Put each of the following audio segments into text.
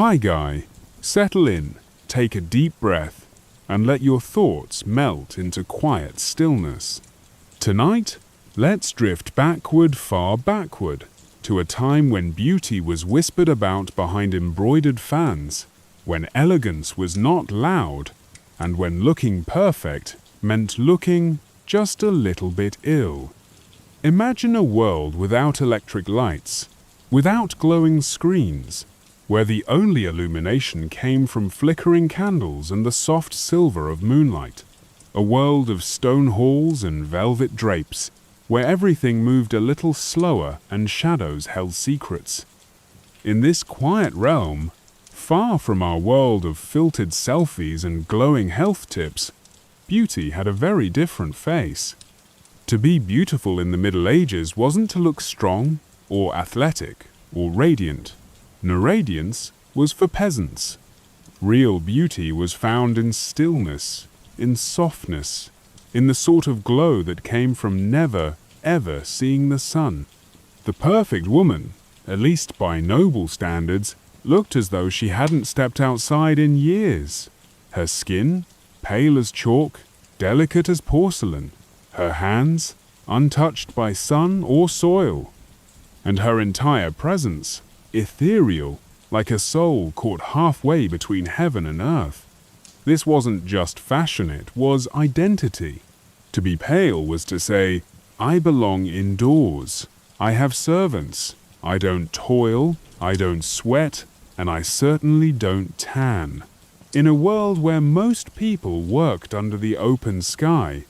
Hi, Guy. Settle in, take a deep breath, and let your thoughts melt into quiet stillness. Tonight, let's drift backward, far backward, to a time when beauty was whispered about behind embroidered fans, when elegance was not loud, and when looking perfect meant looking just a little bit ill. Imagine a world without electric lights, without glowing screens, where the only illumination came from flickering candles and the soft silver of moonlight. A world of stone halls and velvet drapes, where everything moved a little slower and shadows held secrets. In this quiet realm, far from our world of filtered selfies and glowing health tips, beauty had a very different face. To be beautiful in the Middle Ages wasn't to look strong or athletic or radiant. No, radiance was for peasants. Real beauty was found in stillness, in softness, in the sort of glow that came from never, ever seeing the sun. The perfect woman, at least by noble standards, looked as though she hadn't stepped outside in years. Her skin, pale as chalk, delicate as porcelain. Her hands, untouched by sun or soil. And her entire presence, ethereal, like a soul caught halfway between heaven and earth. This wasn't just fashion, it was identity. To be pale was to say, I belong indoors. I have servants. I don't toil, I don't sweat, and I certainly don't tan. In a world where most people worked under the open sky,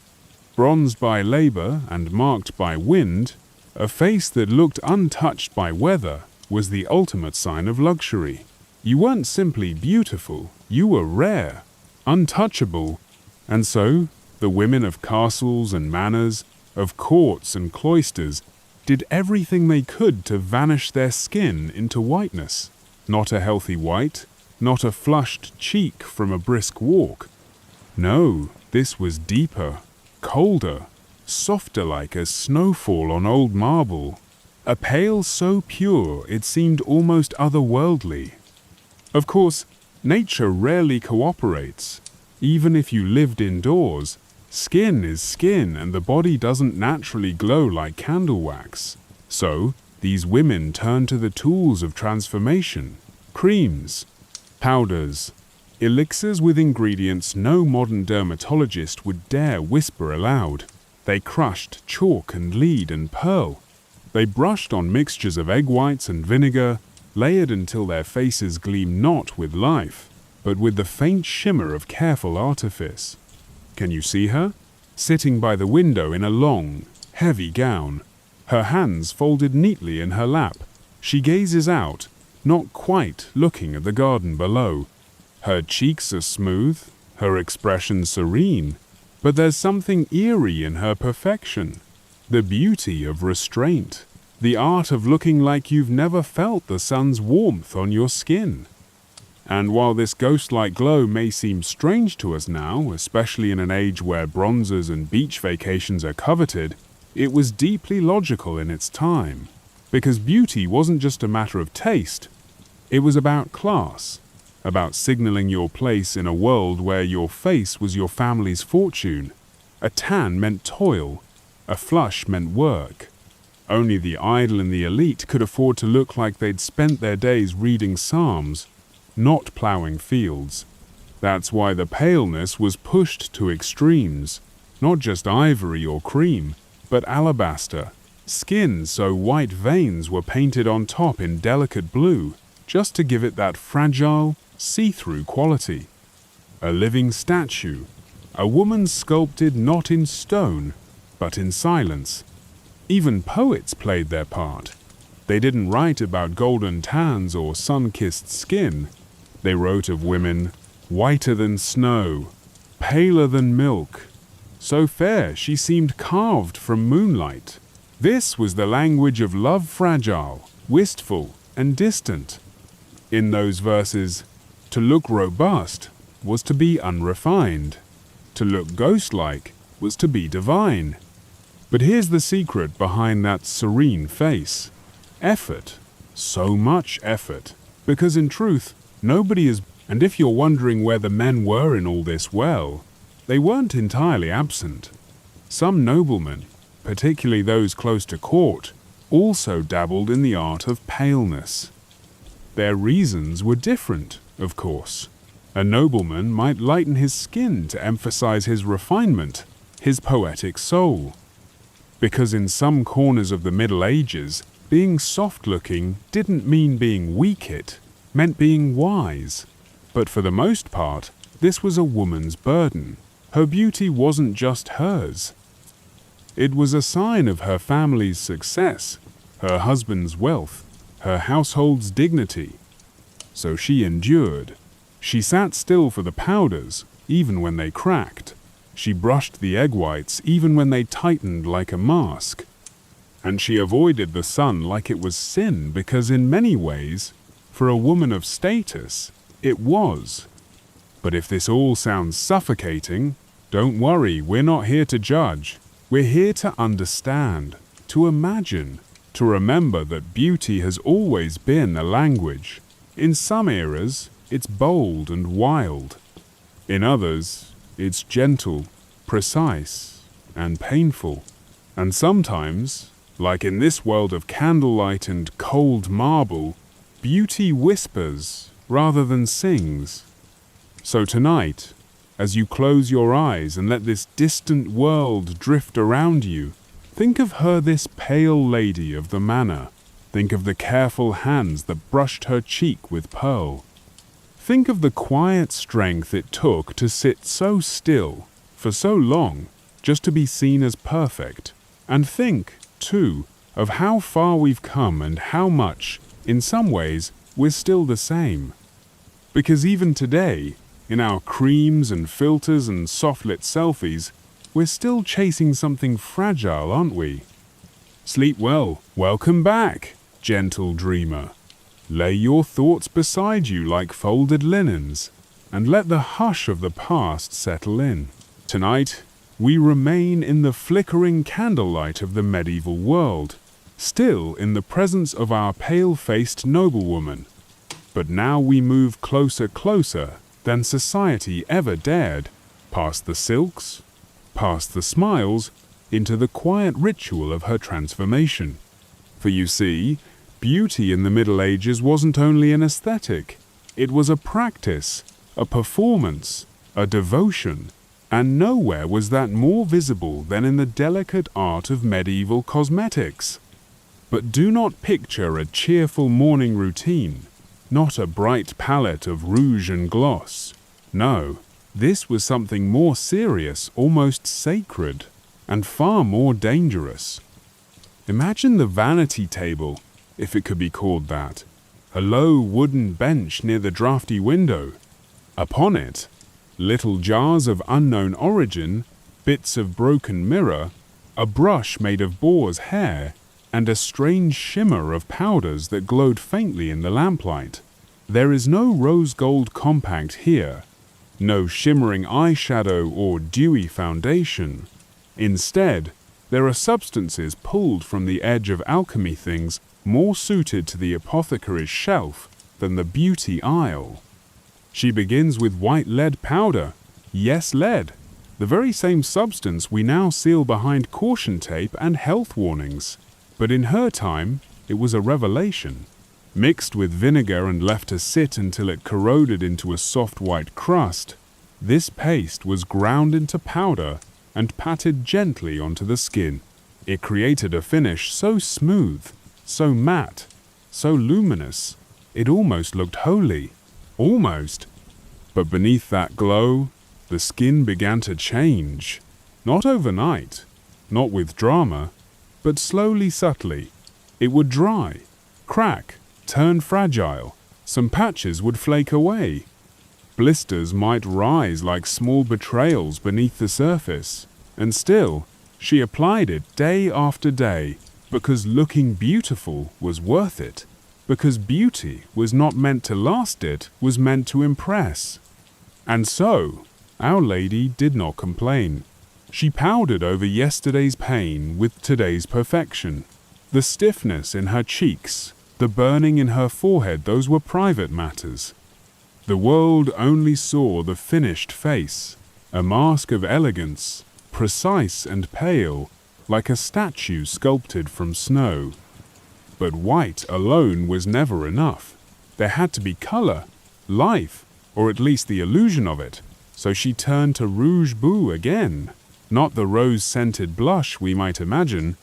bronzed by labor and marked by wind, a face that looked untouched by weather was the ultimate sign of luxury. You weren't simply beautiful, you were rare, untouchable, and so the women of castles and manors, of courts and cloisters, did everything they could to vanish their skin into whiteness. Not a healthy white, not a flushed cheek from a brisk walk. No, this was deeper, colder, softer like a snowfall on old marble. A pale so pure it seemed almost otherworldly. Of course, nature rarely cooperates. Even if you lived indoors, skin is skin and the body doesn't naturally glow like candle wax. So, these women turned to the tools of transformation. Creams, powders, elixirs with ingredients no modern dermatologist would dare whisper aloud. They crushed chalk and lead and pearl. They brushed on mixtures of egg whites and vinegar, layered until their faces gleamed not with life, but with the faint shimmer of careful artifice. Can you see her? Sitting by the window in a long, heavy gown, her hands folded neatly in her lap, she gazes out, not quite looking at the garden below. Her cheeks are smooth, her expression serene, but there's something eerie in her perfection. The beauty of restraint, the art of looking like you've never felt the sun's warmth on your skin. And while this ghost-like glow may seem strange to us now, especially in an age where bronzers and beach vacations are coveted, it was deeply logical in its time. Because beauty wasn't just a matter of taste, it was about class, about signaling your place in a world where your face was your family's fortune. A tan meant toil, a flush meant work. Only the idle and the elite could afford to look like they'd spent their days reading psalms, not plowing fields. That's why the paleness was pushed to extremes, not just ivory or cream, but alabaster. Skin so white veins were painted on top in delicate blue, just to give it that fragile, see-through quality. A living statue, a woman sculpted not in stone, but in silence. Even poets played their part. They didn't write about golden tans or sun-kissed skin. They wrote of women whiter than snow, paler than milk. So fair she seemed carved from moonlight. This was the language of love fragile, wistful, and distant. In those verses, to look robust was to be unrefined. To look ghost-like was to be divine. But here's the secret behind that serene face. Effort. So much effort. Because in truth, Nobody is, and if you're wondering where the men were in all this, well, they weren't entirely absent. Some noblemen, particularly those close to court, also dabbled in the art of paleness. Their reasons were different, of course. A nobleman might lighten his skin to emphasize his refinement, his poetic soul. Because in some corners of the Middle Ages, being soft-looking didn't mean being weak, it meant being wise. But for the most part, this was a woman's burden. Her beauty wasn't just hers. It was a sign of her family's success, her husband's wealth, her household's dignity. So she endured. She sat still for the powders, even when they cracked. She brushed the egg whites even when they tightened like a mask. And she avoided the sun like it was sin, because in many ways, for a woman of status, it was. But if this all sounds suffocating, don't worry, we're not here to judge. We're here to understand, to imagine, to remember that beauty has always been a language. In some eras, it's bold and wild. In others, it's gentle, precise, and painful. And sometimes, like in this world of candlelight and cold marble, beauty whispers rather than sings. So tonight, as you close your eyes and let this distant world drift around you, think of her, this pale lady of the manor. Think of the careful hands that brushed her cheek with pearl. Think of the quiet strength it took to sit so still, for so long, just to be seen as perfect. And think, too, of how far we've come and how much, in some ways, we're still the same. Because even today, in our creams and filters and soft-lit selfies, we're still chasing something fragile, aren't we? Sleep well. Welcome back, gentle dreamer. Lay your thoughts beside you like folded linens, and let the hush of the past settle in. Tonight, we remain in the flickering candlelight of the medieval world, still in the presence of our pale-faced noblewoman. But now we move closer than society ever dared, past the silks, past the smiles, into the quiet ritual of her transformation. For you see, beauty in the Middle Ages wasn't only an aesthetic, it was a practice, a performance, a devotion, and nowhere was that more visible than in the delicate art of medieval cosmetics. But do not picture a cheerful morning routine, not a bright palette of rouge and gloss. No, this was something more serious, almost sacred, and far more dangerous. Imagine the vanity table, if it could be called that, a low wooden bench near the drafty window. Upon it, little jars of unknown origin, bits of broken mirror, a brush made of boar's hair, and a strange shimmer of powders that glowed faintly in the lamplight. There is no rose gold compact here, no shimmering eyeshadow or dewy foundation. Instead, there are substances pulled from the edge of alchemy things more suited to the apothecary's shelf than the beauty aisle. She begins with white lead powder. Yes, lead, the very same substance we now seal behind caution tape and health warnings. But in her time, it was a revelation. Mixed with vinegar and left to sit until it corroded into a soft white crust, this paste was ground into powder and patted gently onto the skin. It created a finish so smooth, so matte, so luminous, it almost looked holy. Almost. But beneath that glow, the skin began to change. Not overnight, not with drama, but slowly, subtly. It would dry, crack, turn fragile. Some patches would flake away. Blisters might rise like small betrayals beneath the surface. And still, she applied it day after day, because looking beautiful was worth it. Because beauty was not meant to last, it was meant to impress. And so, Our Lady did not complain. She powdered over yesterday's pain with today's perfection. The stiffness in her cheeks, the burning in her forehead, those were private matters. The world only saw the finished face, a mask of elegance, precise and pale, like a statue sculpted from snow. But white alone was never enough. There had to be color, life, or at least the illusion of it. So she turned to Rouge Beau again, not the rose-scented blush we might imagine.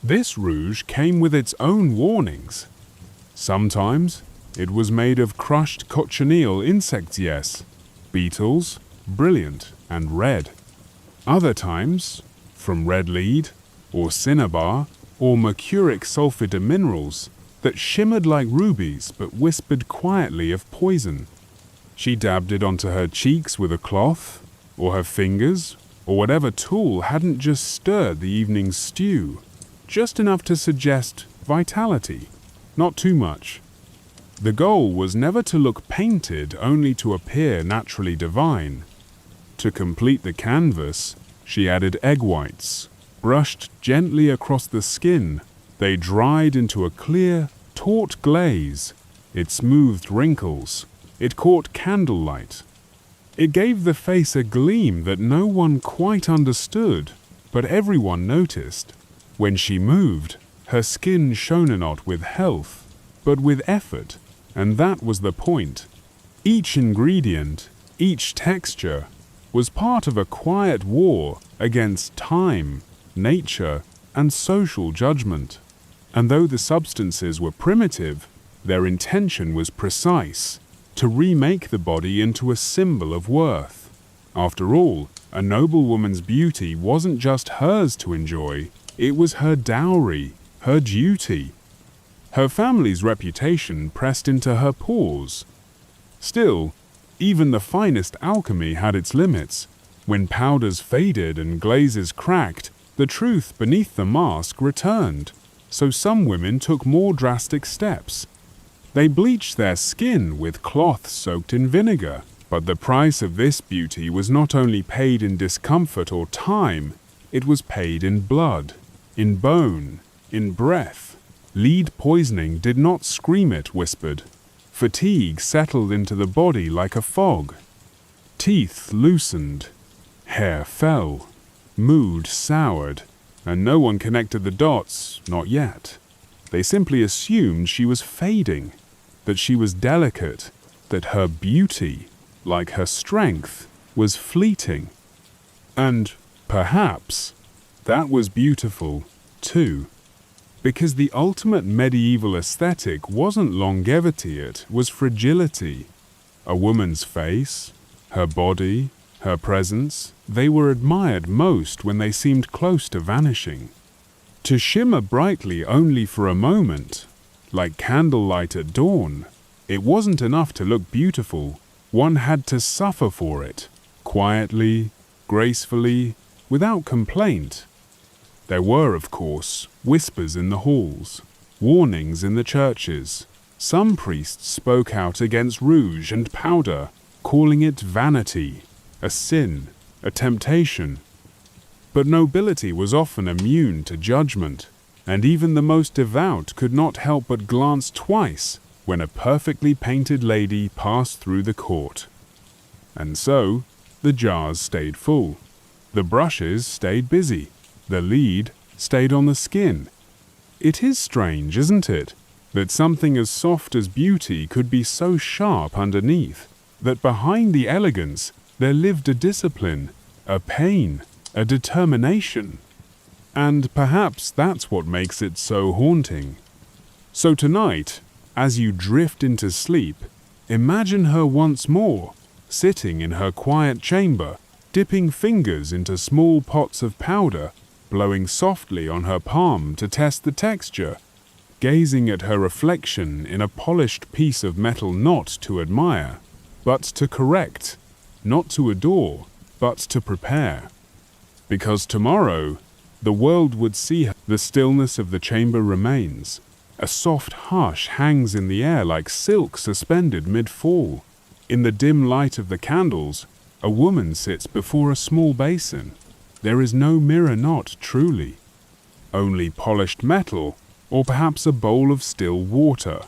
This rouge came with its own warnings. Sometimes it was made of crushed cochineal insects, yes, beetles, brilliant and red. Other times, from red lead, or cinnabar, or mercuric sulfide minerals that shimmered like rubies but whispered quietly of poison. She dabbed it onto her cheeks with a cloth, or her fingers, or whatever tool hadn't just stirred the evening's stew, just enough to suggest vitality, not too much. The goal was never to look painted, only to appear naturally divine. To complete the canvas, she added egg whites. Brushed gently across the skin, they dried into a clear, taut glaze. It smoothed wrinkles. It caught candlelight. It gave the face a gleam that no one quite understood, but everyone noticed. When she moved, her skin shone not with health, but with effort, and that was the point. Each ingredient, each texture, was part of a quiet war against time, nature, and social judgment. And though the substances were primitive, their intention was precise, to remake the body into a symbol of worth. After all, a noblewoman's beauty wasn't just hers to enjoy, it was her dowry, her duty. Her family's reputation pressed into her pores. Still, even the finest alchemy had its limits. When powders faded and glazes cracked, the truth beneath the mask returned, so some women took more drastic steps. They bleached their skin with cloth soaked in vinegar, but the price of this beauty was not only paid in discomfort or time, it was paid in blood, in bone, in breath. Lead poisoning did not scream, it whispered. Fatigue settled into the body like a fog. Teeth loosened, hair fell. Mood soured, and no one connected the dots, not yet. They simply assumed she was fading, that she was delicate, that her beauty, like her strength, was fleeting. And, perhaps, that was beautiful, too. Because the ultimate medieval aesthetic wasn't longevity, it was fragility. A woman's face, her body, her presence, they were admired most when they seemed close to vanishing. To shimmer brightly only for a moment, like candlelight at dawn, it wasn't enough to look beautiful. One had to suffer for it, quietly, gracefully, without complaint. There were, of course, whispers in the halls, warnings in the churches. Some priests spoke out against rouge and powder, calling it vanity, a sin, a temptation. But nobility was often immune to judgment, and even the most devout could not help but glance twice when a perfectly painted lady passed through the court. And so, the jars stayed full. The brushes stayed busy. The lead stayed on the skin. It is strange, isn't it, that something as soft as beauty could be so sharp underneath, that behind the elegance there lived a discipline, a pain, a determination. And perhaps that's what makes it so haunting. So tonight, as you drift into sleep, imagine her once more, sitting in her quiet chamber, dipping fingers into small pots of powder, blowing softly on her palm to test the texture, gazing at her reflection in a polished piece of metal not to admire, but to correct, not to adore, but to prepare. Because tomorrow, the world would see her. The stillness of the chamber remains. A soft hush hangs in the air like silk suspended mid-fall. In the dim light of the candles, a woman sits before a small basin. There is no mirror, not truly. Only polished metal, or perhaps a bowl of still water.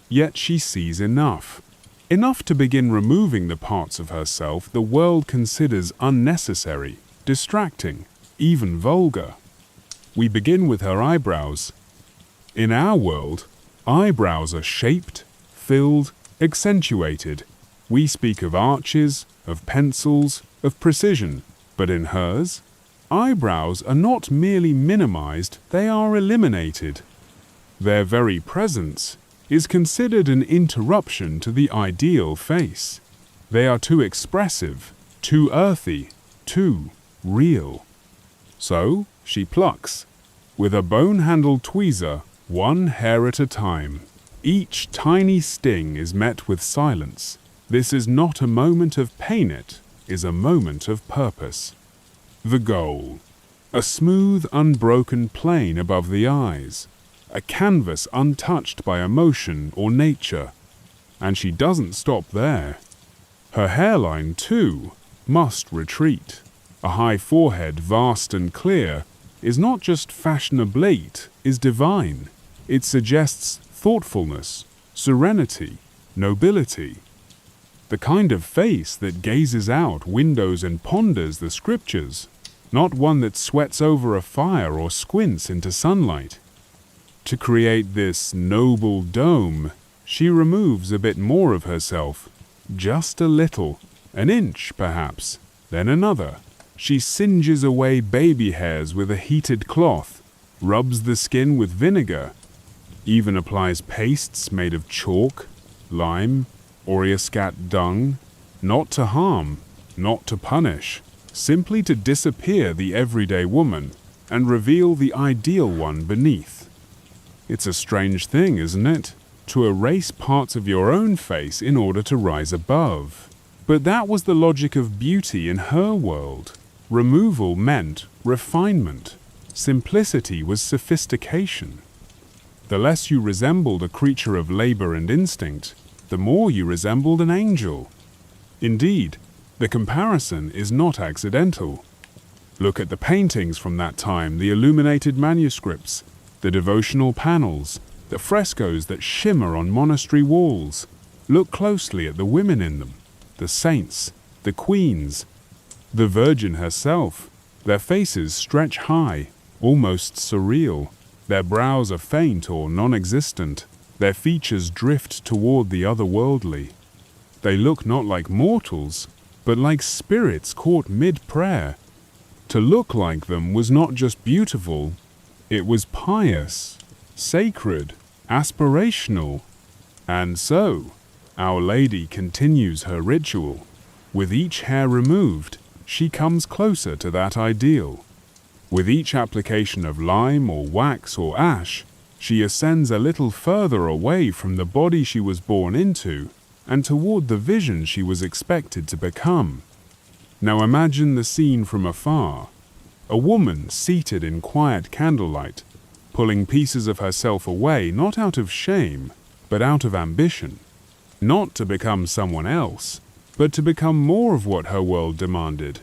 Yet she sees enough. enough to begin removing the parts of herself the world considers unnecessary, distracting, even vulgar. We begin with her eyebrows. In our world, eyebrows are shaped, filled, accentuated. We speak of arches, of pencils, of precision, but in hers, eyebrows are not merely minimized, they are eliminated. Their very presence is considered an interruption to the ideal face. They are too expressive, too earthy, too real. So she plucks, with a bone-handled tweezer, one hair at a time. Each tiny sting is met with silence. This is not a moment of pain, it is a moment of purpose. The goal. A smooth, unbroken plane above the eyes. A canvas untouched by emotion or nature. And she doesn't stop there. Her hairline, too, must retreat. A high forehead, vast and clear, is not just fashionablate, is divine. It suggests thoughtfulness, serenity, nobility. The kind of face that gazes out windows and ponders the scriptures, not one that sweats over a fire or squints into sunlight. To create this noble dome, she removes a bit more of herself, just a little, an inch perhaps, then another. She singes away baby hairs with a heated cloth, rubs the skin with vinegar, even applies pastes made of chalk, lime, Oriascat dung, not to harm, not to punish, simply to disappear the everyday woman and reveal the ideal one beneath. It's a strange thing, isn't it? To erase parts of your own face in order to rise above. But that was the logic of beauty in her world. Removal meant refinement. Simplicity was sophistication. The less you resembled a creature of labor and instinct, the more you resembled an angel. Indeed, the comparison is not accidental. Look at the paintings from that time, the illuminated manuscripts, the devotional panels, the frescoes that shimmer on monastery walls. Look closely at the women in them, the saints, the queens, the Virgin herself. Their faces stretch high, almost surreal. Their brows are faint or non-existent. Their features drift toward the otherworldly. They look not like mortals, but like spirits caught mid-prayer. To look like them was not just beautiful, it was pious, sacred, aspirational. And so, Our Lady continues her ritual. With each hair removed, she comes closer to that ideal. With each application of lime or wax or ash, she ascends a little further away from the body she was born into and toward the vision she was expected to become. Now imagine the scene from afar. A woman seated in quiet candlelight, pulling pieces of herself away not out of shame, but out of ambition. Not to become someone else, but to become more of what her world demanded.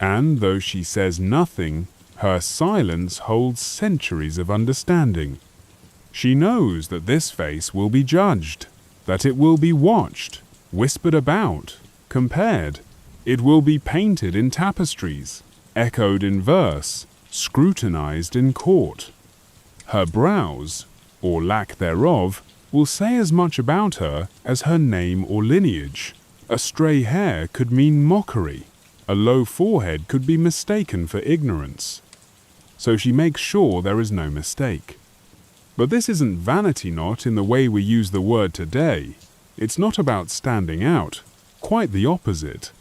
And though she says nothing, her silence holds centuries of understanding. She knows that this face will be judged, that it will be watched, whispered about, compared. It will be painted in tapestries, echoed in verse, scrutinized in court. Her brows, or lack thereof, will say as much about her as her name or lineage. A stray hair could mean mockery. A low forehead could be mistaken for ignorance. So she makes sure there is no mistake. But this isn't vanity not in the way we use the word today. It's not about standing out, quite the opposite.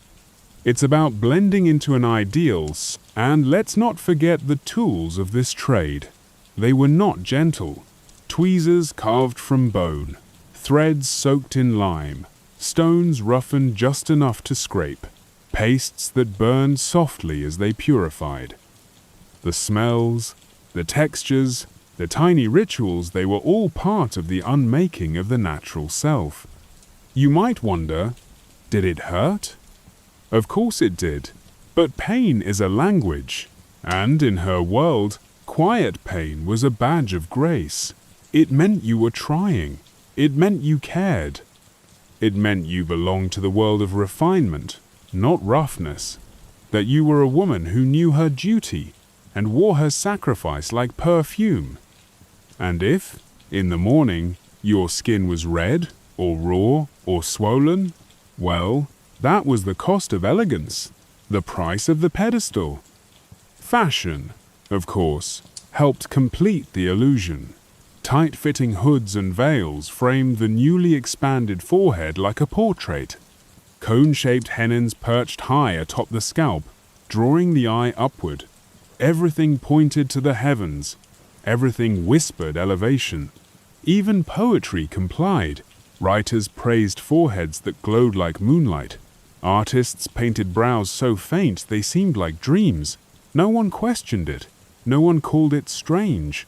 It's about blending into an ideal, and let's not forget the tools of this trade. They were not gentle. Tweezers carved from bone, threads soaked in lime, stones roughened just enough to scrape, pastes that burned softly as they purified. The smells, the textures, the tiny rituals, they were all part of the unmaking of the natural self. You might wonder, did it hurt? Of course it did, but pain is a language, and in her world, quiet pain was a badge of grace. It meant you were trying. It meant you cared. It meant you belonged to the world of refinement, not roughness, that you were a woman who knew her duty and wore her sacrifice like perfume. And if, in the morning, your skin was red or raw or swollen, well, that was the cost of elegance, the price of the pedestal. Fashion, of course, helped complete the illusion. Tight-fitting hoods and veils framed the newly expanded forehead like a portrait. Cone-shaped hennons perched high atop the scalp, drawing the eye upward. Everything pointed to the heavens. Everything whispered elevation. Even poetry complied. Writers praised foreheads that glowed like moonlight. Artists painted brows so faint they seemed like dreams. No one questioned it. No one called it strange.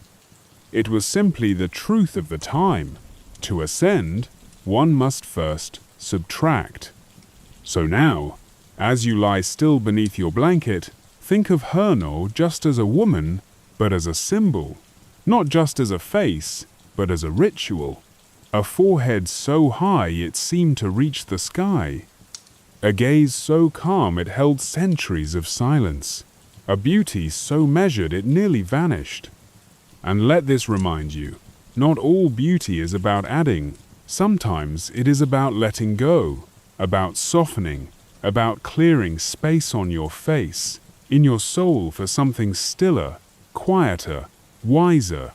It was simply the truth of the time. To ascend, one must first subtract. So now, as you lie still beneath your blanket, think of her not just as a woman, but as a symbol. Not just as a face, but as a ritual. A forehead so high it seemed to reach the sky. A gaze so calm it held centuries of silence. A beauty so measured it nearly vanished. And let this remind you, not all beauty is about adding. Sometimes it is about letting go, about softening, about clearing space on your face, in your soul for something stiller, quieter, wiser.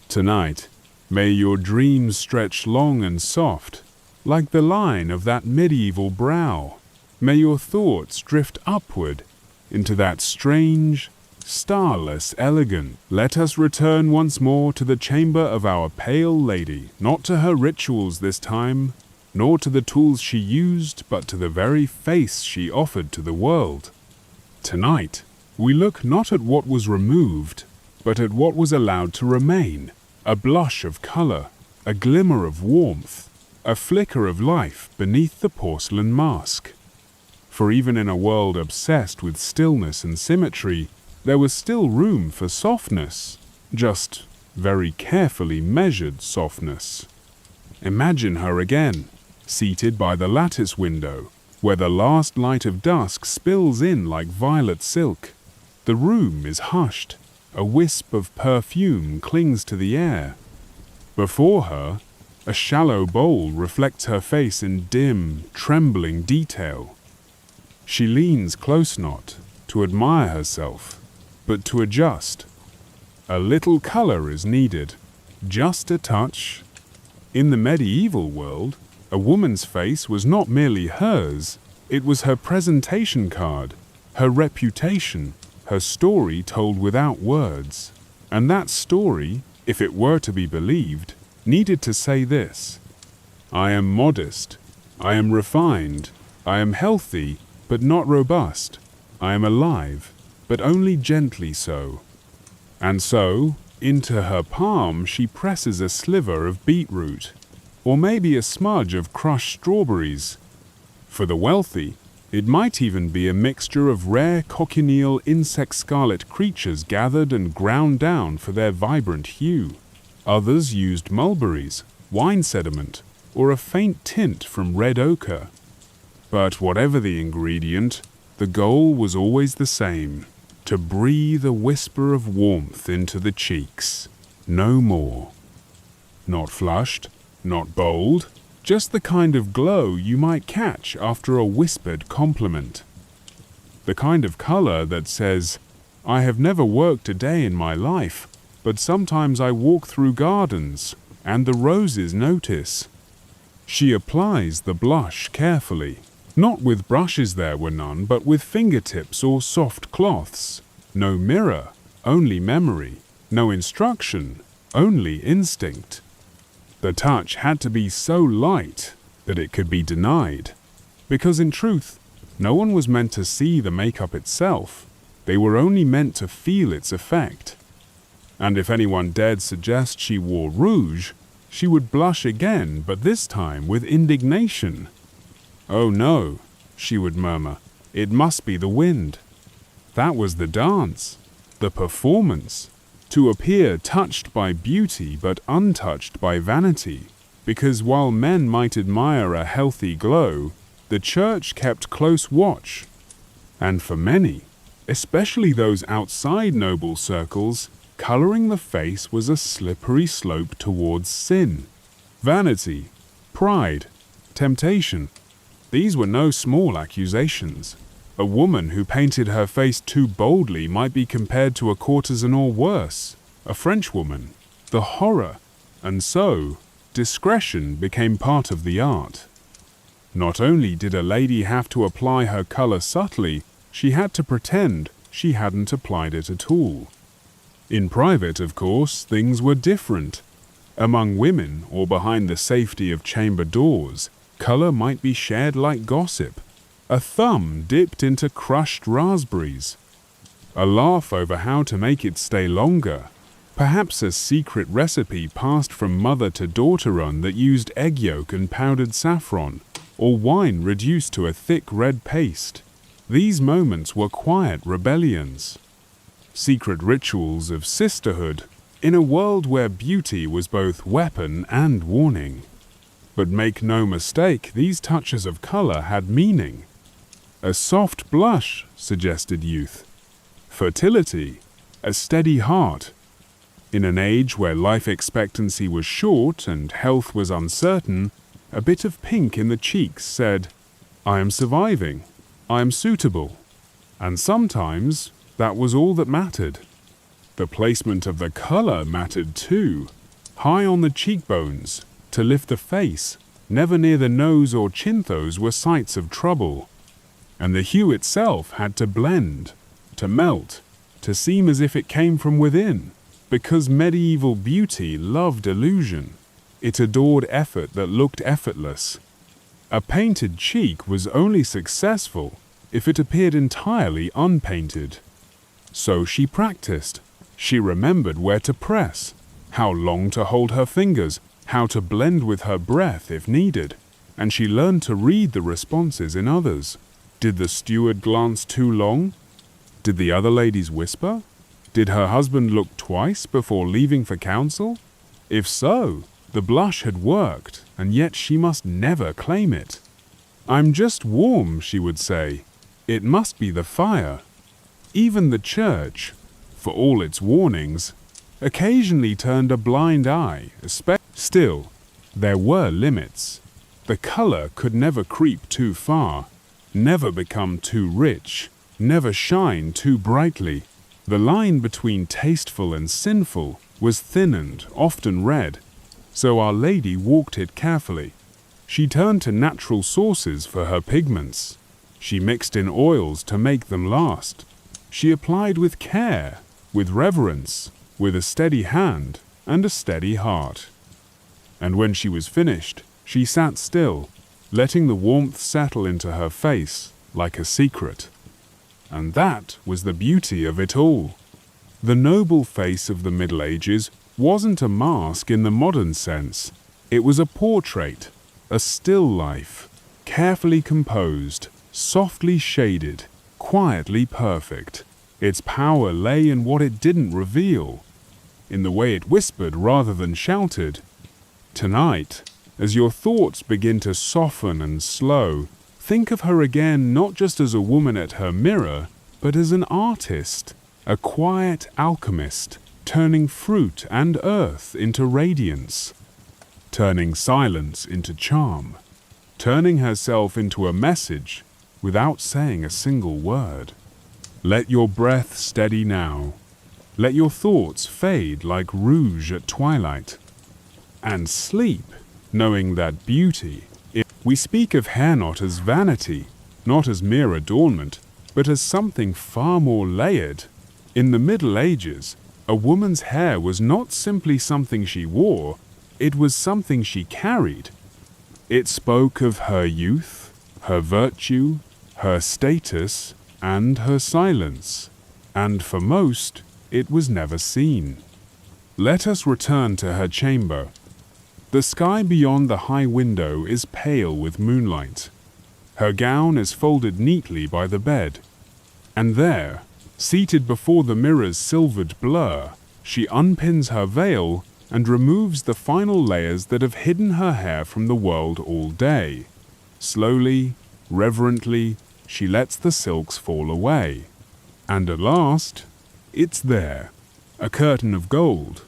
Tonight, may your dreams stretch long and soft, like the line of that medieval brow. May your thoughts drift upward into that strange, starless elegance. Let us return once more to the chamber of our pale lady, not to her rituals this time, nor to the tools she used, but to the very face she offered to the world. Tonight, we look not at what was removed, but at what was allowed to remain. A blush of color, a glimmer of warmth, a flicker of life beneath the porcelain mask. For even in a world obsessed with stillness and symmetry, there was still room for softness, just very carefully measured softness. Imagine her again, seated by the lattice window, where the last light of dusk spills in like violet silk. The room is hushed. A wisp of perfume clings to the air. Before her, a shallow bowl reflects her face in dim, trembling detail. She leans close not to admire herself, but to adjust. A little color is needed, just a touch. In the medieval world, a woman's face was not merely hers, it was her presentation card, her reputation, her story told without words. And that story, if it were to be believed, needed to say this: I am modest, I am refined, I am healthy, but not robust, I am alive, but only gently so. And so, into her palm she presses a sliver of beetroot, or maybe a smudge of crushed strawberries. For the wealthy, it might even be a mixture of rare cochineal insect scarlet creatures gathered and ground down for their vibrant hue. Others used mulberries, wine sediment, or a faint tint from red ochre. But whatever the ingredient, the goal was always the same: to breathe a whisper of warmth into the cheeks. No more. Not flushed, not bold, just the kind of glow you might catch after a whispered compliment. The kind of color that says, I have never worked a day in my life, but sometimes I walk through gardens, and the roses notice. She applies the blush carefully, not with brushes there were none, but with fingertips or soft cloths. No mirror, only memory. No instruction, only instinct. The touch had to be so light that it could be denied, because in truth, no one was meant to see the makeup itself. They were only meant to feel its effect. And if anyone dared suggest she wore rouge, she would blush again, but this time with indignation. Oh no, she would murmur, it must be the wind. That was the dance, the performance, to appear touched by beauty but untouched by vanity. because while men might admire a healthy glow, the church kept close watch. And for many, especially those outside noble circles, coloring the face was a slippery slope towards sin, vanity, pride, temptation. These were no small accusations. A woman who painted her face too boldly might be compared to a courtesan or worse, a Frenchwoman. The horror. And so, discretion became part of the art. Not only did a lady have to apply her color subtly, she had to pretend she hadn't applied it at all. In private, of course, things were different. Among women, or behind the safety of chamber doors, color might be shared like gossip. A thumb dipped into crushed raspberries. A laugh over how to make it stay longer. Perhaps a secret recipe passed from mother to daughter on that used egg yolk and powdered saffron, or wine reduced to a thick red paste. These moments were quiet rebellions. Secret rituals of sisterhood in a world where beauty was both weapon and warning. But make no mistake, these touches of color had meaning. A soft blush suggested youth. Fertility, a steady heart. In an age where life expectancy was short and health was uncertain, a bit of pink in the cheeks said, "I am surviving. I am suitable." And sometimes that was all that mattered. The placement of the color mattered too. High on the cheekbones, to lift the face, never near the nose or chinthos were sites of trouble. And the hue itself had to blend, to melt, to seem as if it came from within, because medieval beauty loved illusion. It adored effort that looked effortless. A painted cheek was only successful if it appeared entirely unpainted. So she practiced. She remembered where to press, how long to hold her fingers, how to blend with her breath if needed, and she learned to read the responses in others. Did the steward glance too long? Did the other ladies whisper? Did her husband look twice before leaving for counsel? If so, the blush had worked, and yet she must never claim it. "I'm just warm," she would say. "It must be the fire." Even the church, for all its warnings, occasionally turned a blind eye. Still, there were limits. The color could never creep too far, never become too rich, never shine too brightly. The line between tasteful and sinful was thinned, often red, so Our Lady walked it carefully. She turned to natural sources for her pigments. She mixed in oils to make them last. She applied with care, with reverence, with a steady hand and a steady heart. And when she was finished, she sat still, letting the warmth settle into her face like a secret. And that was the beauty of it all. The noble face of the Middle Ages wasn't a mask in the modern sense. It was a portrait, a still life, carefully composed, softly shaded, quietly perfect. Its power lay in what it didn't reveal, in the way it whispered rather than shouted. Tonight, as your thoughts begin to soften and slow, think of her again not just as a woman at her mirror, but as an artist, a quiet alchemist, turning fruit and earth into radiance, turning silence into charm, turning herself into a message without saying a single word. Let your breath steady now. Let your thoughts fade like rouge at twilight. And sleep, knowing that beauty. We speak of hair not as vanity, not as mere adornment, but as something far more layered. In the Middle Ages, a woman's hair was not simply something she wore, it was something she carried. It spoke of her youth, her virtue, her status, and her silence. And for most, it was never seen. Let us return to her chamber. The sky beyond the high window is pale with moonlight. Her gown is folded neatly by the bed. And there, seated before the mirror's silvered blur, she unpins her veil and removes the final layers that have hidden her hair from the world all day. Slowly, reverently, she lets the silks fall away. And at last, it's there, a curtain of gold,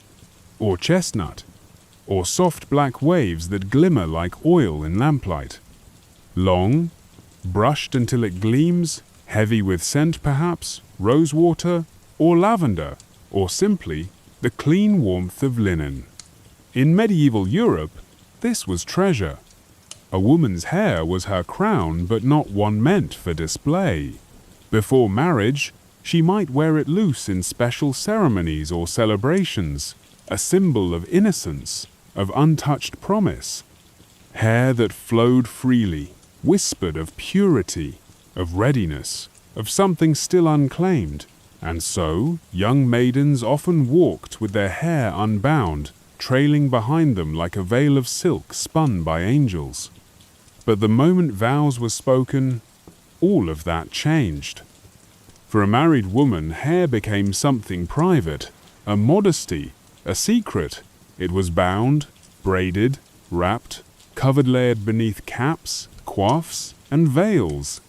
or chestnut, or soft black waves that glimmer like oil in lamplight. Long, brushed until it gleams, heavy with scent perhaps, rosewater, or lavender, or simply the clean warmth of linen. In medieval Europe, this was treasure. A woman's hair was her crown, but not one meant for display. Before marriage, she might wear it loose in special ceremonies or celebrations, a symbol of innocence, of untouched promise. Hair that flowed freely, whispered of purity, of readiness, of something still unclaimed. And so, young maidens often walked with their hair unbound, trailing behind them like a veil of silk spun by angels. But the moment vows were spoken, all of that changed. For a married woman, hair became something private, a modesty, a secret. It was bound, braided, wrapped, covered layered beneath caps, coifs, and veils.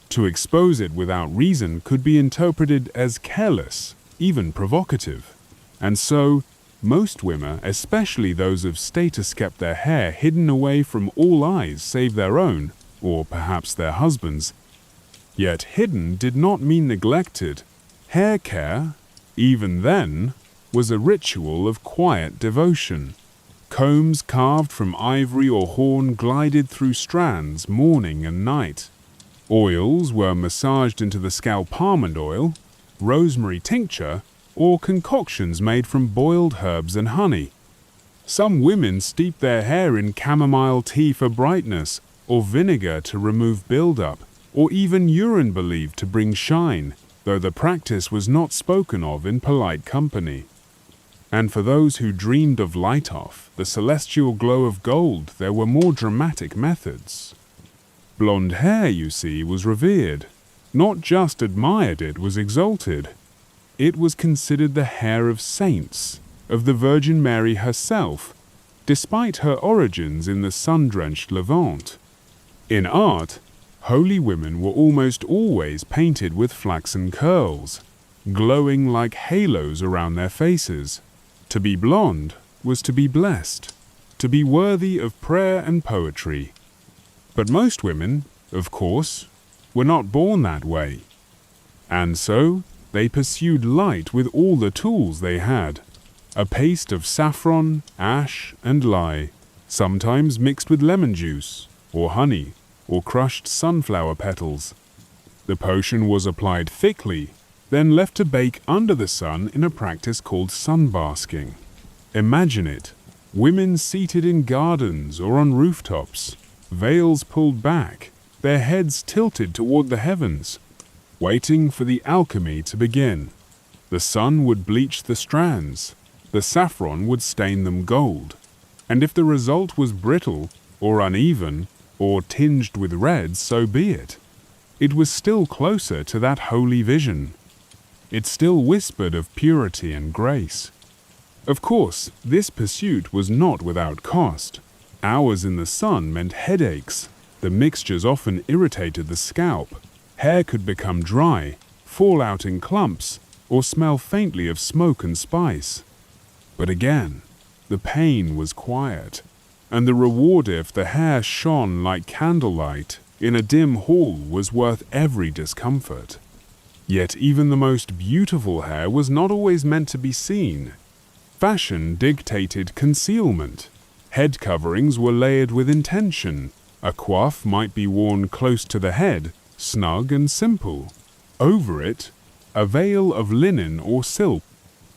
To expose it without reason could be interpreted as careless, even provocative. And so, most women, especially those of status, kept their hair hidden away from all eyes save their own, or perhaps their husbands'. Yet hidden did not mean neglected. Hair care, even then, was a ritual of quiet devotion. Combs carved from ivory or horn glided through strands morning and night. Oils were massaged into the scalp, almond oil, rosemary tincture, or concoctions made from boiled herbs and honey. Some women steeped their hair in chamomile tea for brightness, or vinegar to remove buildup, or even urine believed to bring shine, though the practice was not spoken of in polite company. And for those who dreamed of light-off, the celestial glow of gold, there were more dramatic methods. Blonde hair, you see, was revered. Not just admired, it was exalted. It was considered the hair of saints, of the Virgin Mary herself, despite her origins in the sun-drenched Levant. In art, holy women were almost always painted with flaxen curls, glowing like halos around their faces. To be blonde was to be blessed, to be worthy of prayer and poetry. But most women, of course, were not born that way. And so they pursued light with all the tools they had, a paste of saffron, ash, and lye, sometimes mixed with lemon juice, or honey, or crushed sunflower petals. The potion was applied thickly, then left to bake under the sun in a practice called sunbasking. Imagine it, women seated in gardens or on rooftops, veils pulled back, their heads tilted toward the heavens, waiting for the alchemy to begin. The sun would bleach the strands, the saffron would stain them gold, and if the result was brittle or uneven or tinged with red, so be it. It was still closer to that holy vision. It still whispered of purity and grace. Of course, this pursuit was not without cost. Hours in the sun meant headaches. The mixtures often irritated the scalp. Hair could become dry, fall out in clumps, or smell faintly of smoke and spice. But again, the pain was quiet, and the reward if the hair shone like candlelight in a dim hall was worth every discomfort. Yet even the most beautiful hair was not always meant to be seen. Fashion dictated concealment. Head coverings were layered with intention. A coif might be worn close to the head, snug and simple. Over it, a veil of linen or silk.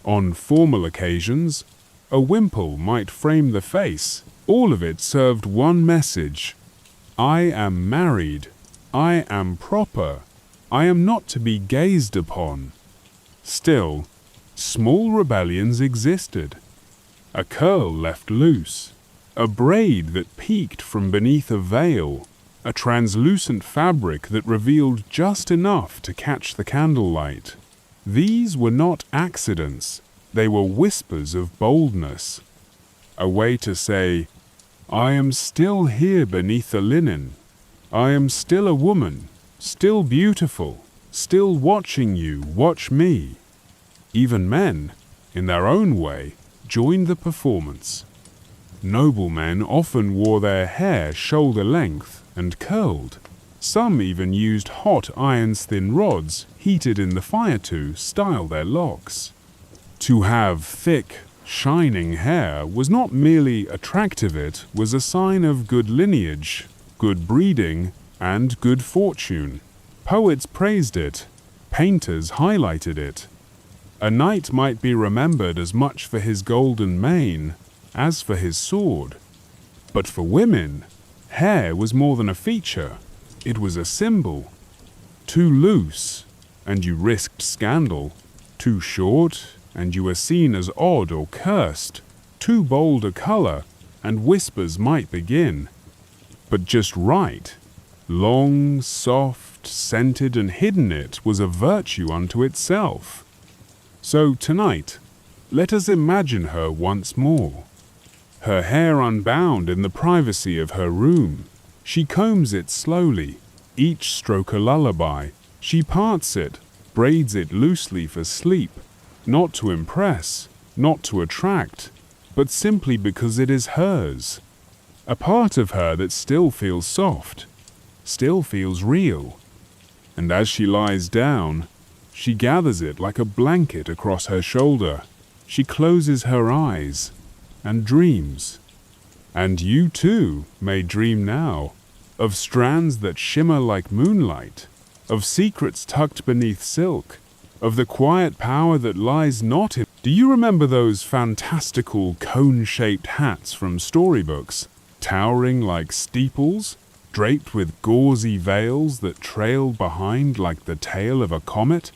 On formal occasions, a wimple might frame the face. All of it served one message. I am married. I am proper. I am not to be gazed upon. Still, small rebellions existed. A curl left loose, a braid that peeked from beneath a veil, a translucent fabric that revealed just enough to catch the candlelight. These were not accidents. They were whispers of boldness, a way to say, "I am still here beneath the linen. I am still a woman, still beautiful, still watching you watch me." Even men, in their own way, joined the performance. Noblemen often wore their hair shoulder length and curled. Some even used hot iron-thin rods heated in the fire to style their locks. To have thick, shining hair was not merely attractive, it was a sign of good lineage, good breeding, and good fortune. Poets praised it, painters highlighted it. A knight might be remembered as much for his golden mane as for his sword. But for women, hair was more than a feature, it was a symbol. Too loose, and you risked scandal. Too short, and you were seen as odd or cursed. Too bold a color, and whispers might begin. But just right, long, soft, scented, and hidden, it was a virtue unto itself. So tonight, let us imagine her once more. Her hair unbound in the privacy of her room. She combs it slowly, each stroke a lullaby. She parts it, braids it loosely for sleep, not to impress, not to attract, but simply because it is hers. A part of her that still feels soft, still feels real. And as she lies down, she gathers it like a blanket across her shoulder. She closes her eyes and dreams. And you too may dream now, of strands that shimmer like moonlight, of secrets tucked beneath silk, of the quiet power that lies not in... Do you remember those fantastical cone-shaped hats from storybooks, towering like steeples, draped with gauzy veils that trailed behind like the tail of a comet?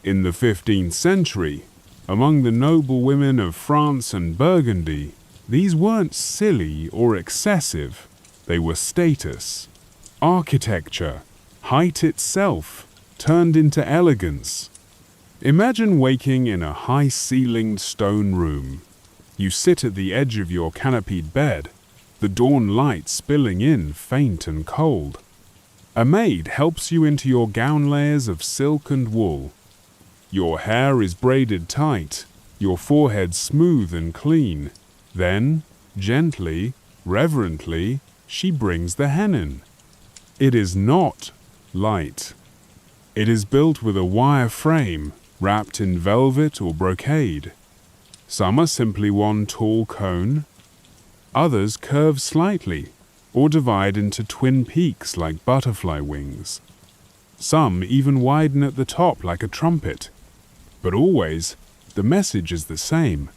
In the 15th century, among the noble women of France and Burgundy, these weren't silly or excessive. They were status, architecture, height itself, turned into elegance. Imagine waking in a high-ceilinged stone room. You sit at the edge of your canopied bed, the dawn light spilling in faint and cold. A maid helps you into your gown layers of silk and wool. Your hair is braided tight, your forehead smooth and clean. Then, gently, reverently, she brings the hennin. It is not light. It is built with a wire frame, wrapped in velvet or brocade. Some are simply one tall cone. Others curve slightly, or divide into twin peaks like butterfly wings. Some even widen at the top like a trumpet. But always, the message is the same.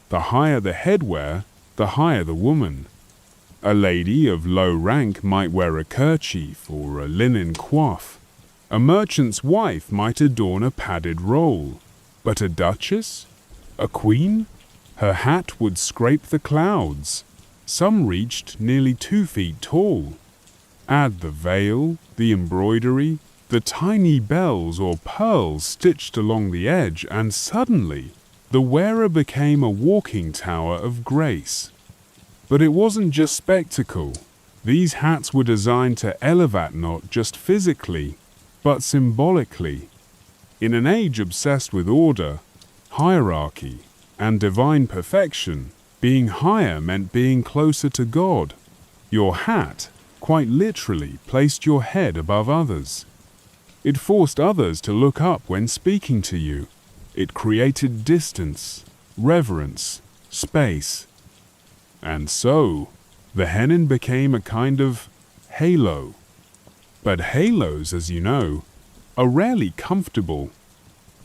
The higher the headwear, the higher the woman. A lady of low rank might wear a kerchief or a linen coif. A merchant's wife might adorn a padded roll. But a duchess? A queen? Her hat would scrape the clouds. Some reached nearly 2 feet tall. Add the veil, the embroidery, the tiny bells or pearls stitched along the edge, and suddenly the wearer became a walking tower of grace. But it wasn't just spectacle. These hats were designed to elevate not just physically, but symbolically. In an age obsessed with order, hierarchy, and divine perfection, being higher meant being closer to God. Your hat, quite literally, placed your head above others. It forced others to look up when speaking to you. It created distance, reverence, space. And so, the hennin became a kind of halo. But halos, as you know, are rarely comfortable.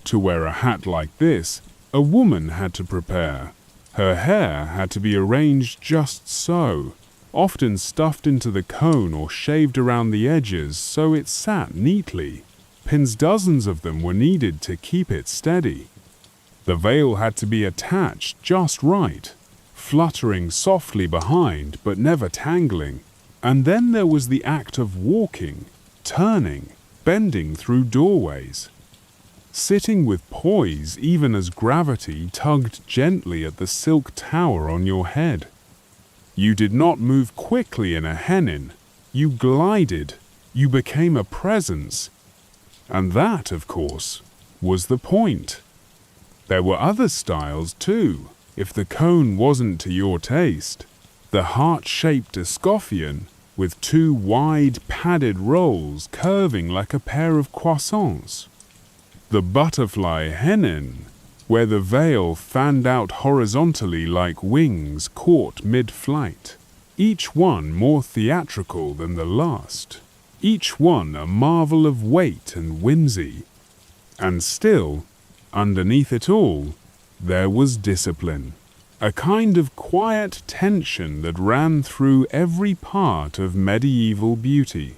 To wear a hat like this, a woman had to prepare. Her hair had to be arranged just so, often stuffed into the cone or shaved around the edges so it sat neatly. Pins, dozens of them were needed to keep it steady. The veil had to be attached just right, fluttering softly behind but never tangling. And then there was the act of walking, turning, bending through doorways. sitting with poise even as gravity tugged gently at the silk tower on your head. You did not move quickly in a hennin. You glided. You became a presence. And that, of course, was the point. There were other styles too, if the cone wasn't to your taste. The heart-shaped escoffion, with two wide padded rolls curving like a pair of croissants. The butterfly hennin, where the veil fanned out horizontally like wings caught mid-flight, each one more theatrical than the last, each one a marvel of weight and whimsy. And still, underneath it all, there was discipline, a kind of quiet tension that ran through every part of medieval beauty.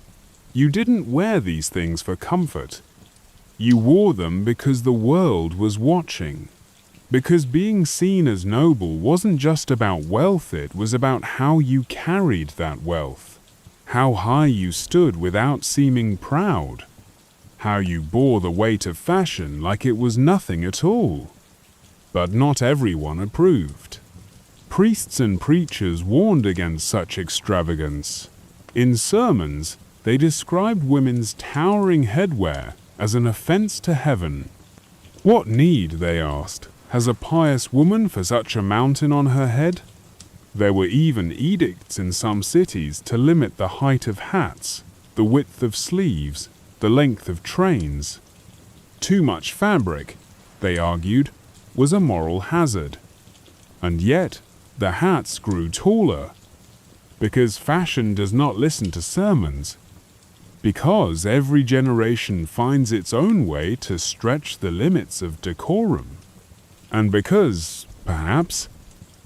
You didn't wear these things for comfort. You wore them because the world was watching. Because being seen as noble wasn't just about wealth, it was about how you carried that wealth, how high you stood without seeming proud, how you bore the weight of fashion like it was nothing at all. But not everyone approved. Priests and preachers warned against such extravagance. In sermons, they described women's towering headwear as an offense to heaven. What need, they asked, has a pious woman for such a mountain on her head? There were even edicts in some cities to limit the height of hats, the width of sleeves, the length of trains. Too much fabric, they argued, was a moral hazard. And yet, the hats grew taller. Because fashion does not listen to sermons. Because every generation finds its own way to stretch the limits of decorum. And because, perhaps,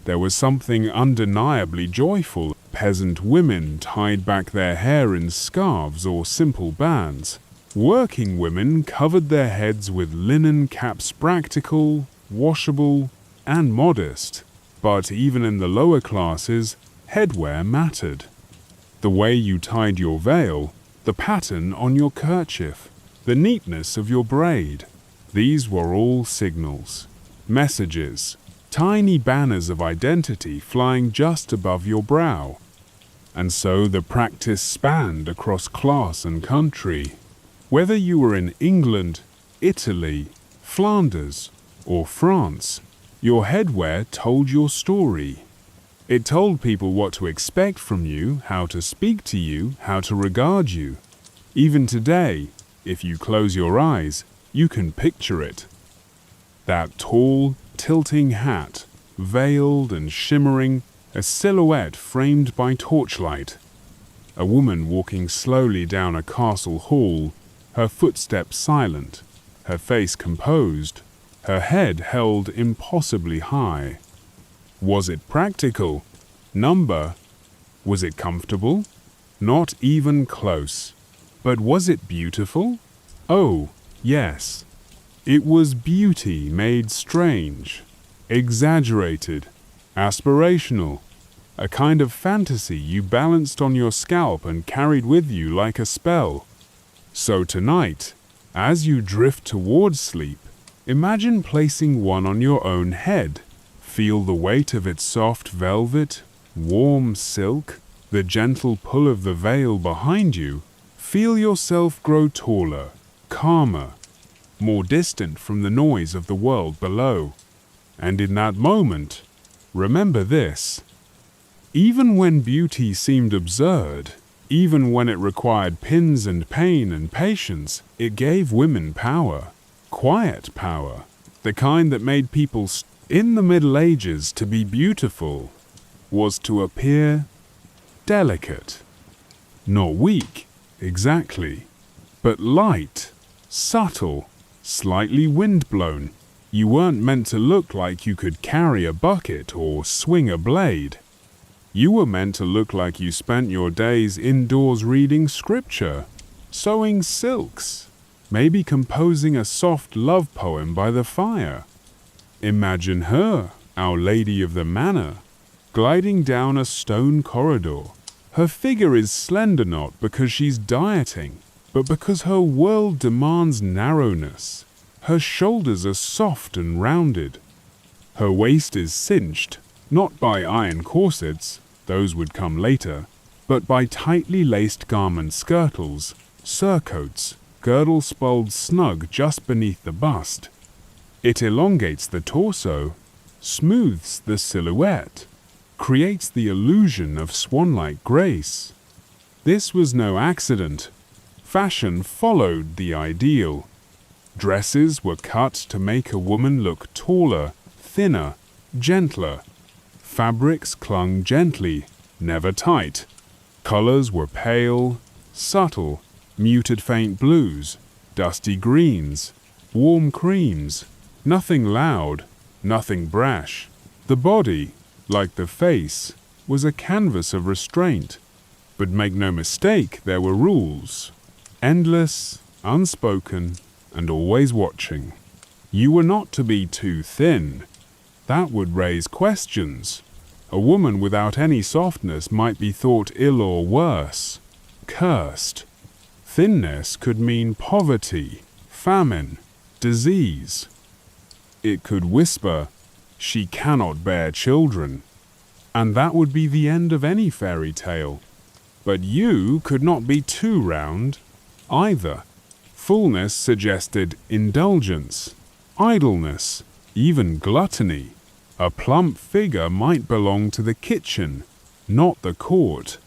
there was something undeniably joyful. Peasant women tied back their hair in scarves or simple bands. Working women covered their heads with linen caps, practical, washable, and modest. But even in the lower classes, headwear mattered. The way you tied your veil, the pattern on your kerchief, the neatness of your braid, these were all signals, messages, tiny banners of identity flying just above your brow. And so the practice spanned across class and country. Whether you were in England, Italy, Flanders, or France, your headwear told your story. It told people what to expect from you, how to speak to you, how to regard you. Even today, if you close your eyes, you can picture it. That tall, tilting hat, veiled and shimmering, a silhouette framed by torchlight. A woman walking slowly down a castle hall, her footsteps silent, her face composed, her head held impossibly high. Was it practical? Number? Was it comfortable? Not even close. But was it beautiful? Oh, yes. It was beauty made strange, exaggerated, aspirational, a kind of fantasy you balanced on your scalp and carried with you like a spell. So tonight, as you drift towards sleep, imagine placing one on your own head. Feel the weight of its soft velvet, warm silk, the gentle pull of the veil behind you. Feel yourself grow taller, calmer, more distant from the noise of the world below. And in that moment, remember this. Even when beauty seemed absurd, even when it required pins and pain and patience, it gave women power. Quiet power. The kind that made people in the Middle Ages to be beautiful was to appear delicate. Not weak, exactly, but light, subtle, slightly windblown. You weren't meant to look like you could carry a bucket or swing a blade. You were meant to look like you spent your days indoors reading scripture, sewing silks, maybe composing a soft love poem by the fire. Imagine her, Our Lady of the Manor, gliding down a stone corridor. Her figure is slender not because she's dieting, but because her world demands narrowness. Her shoulders are soft and rounded. Her waist is cinched, not by iron corsets, those would come later, but by tightly laced garment skirtles, surcoats, girdle spalled snug just beneath the bust. It elongates the torso, smooths the silhouette, creates the illusion of swan-like grace. This was no accident. Fashion followed the ideal. Dresses were cut to make a woman look taller, thinner, gentler. Fabrics clung gently, never tight. Colors were pale, subtle, muted faint blues, dusty greens, warm creams, nothing loud, nothing brash. The body, like the face, was a canvas of restraint. But make no mistake, there were rules. Endless, unspoken, and always watching. You were not to be too thin. That would raise questions. A woman without any softness might be thought ill or worse, cursed. Thinness could mean poverty, famine, disease. It could whisper, "She cannot bear children," and that would be the end of any fairy tale. But you could not be too round, either. Fullness suggested indulgence, idleness, even gluttony. A plump figure might belong to the kitchen, not the court.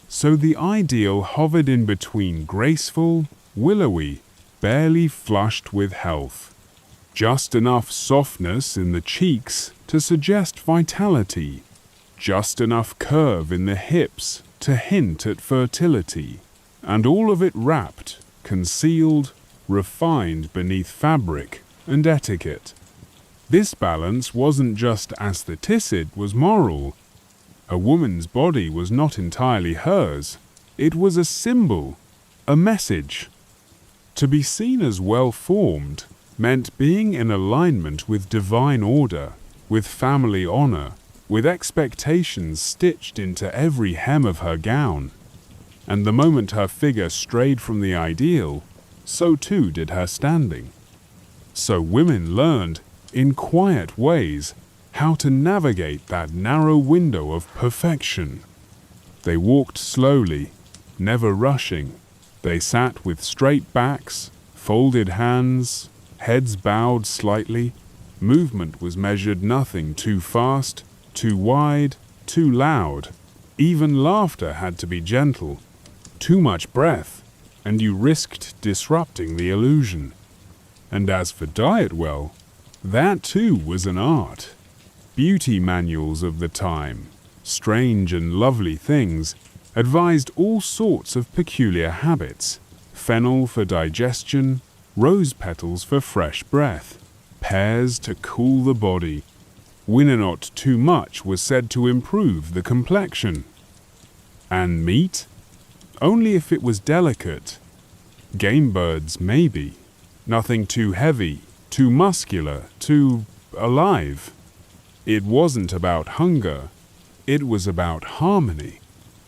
So the ideal hovered in between graceful, willowy, barely flushed with health. Just enough softness in the cheeks to suggest vitality, just enough curve in the hips to hint at fertility, and all of it wrapped, concealed, refined beneath fabric and etiquette. This balance wasn't just aesthetic, it was moral. A woman's body was not entirely hers. It was a symbol, a message. To be seen as well-formed meant being in alignment with divine order, with family honor, with expectations stitched into every hem of her gown. And the moment her figure strayed from the ideal, so too did her standing. So women learned, in quiet ways, how to navigate that narrow window of perfection. They walked slowly, never rushing. They sat with straight backs, folded hands, heads bowed slightly. Movement was measured nothing too fast, too wide, too loud. Even laughter had to be gentle. Too much breath, and you risked disrupting the illusion. And as for diet, well, that too was an art. Beauty manuals of the time, strange and lovely things, advised all sorts of peculiar habits. Fennel for digestion, rose petals for fresh breath, pears to cool the body. Winnenot too much was said to improve the complexion. And meat? Only if it was delicate. Game birds, maybe. Nothing too heavy, too muscular, too alive. It wasn't about hunger. It was about harmony.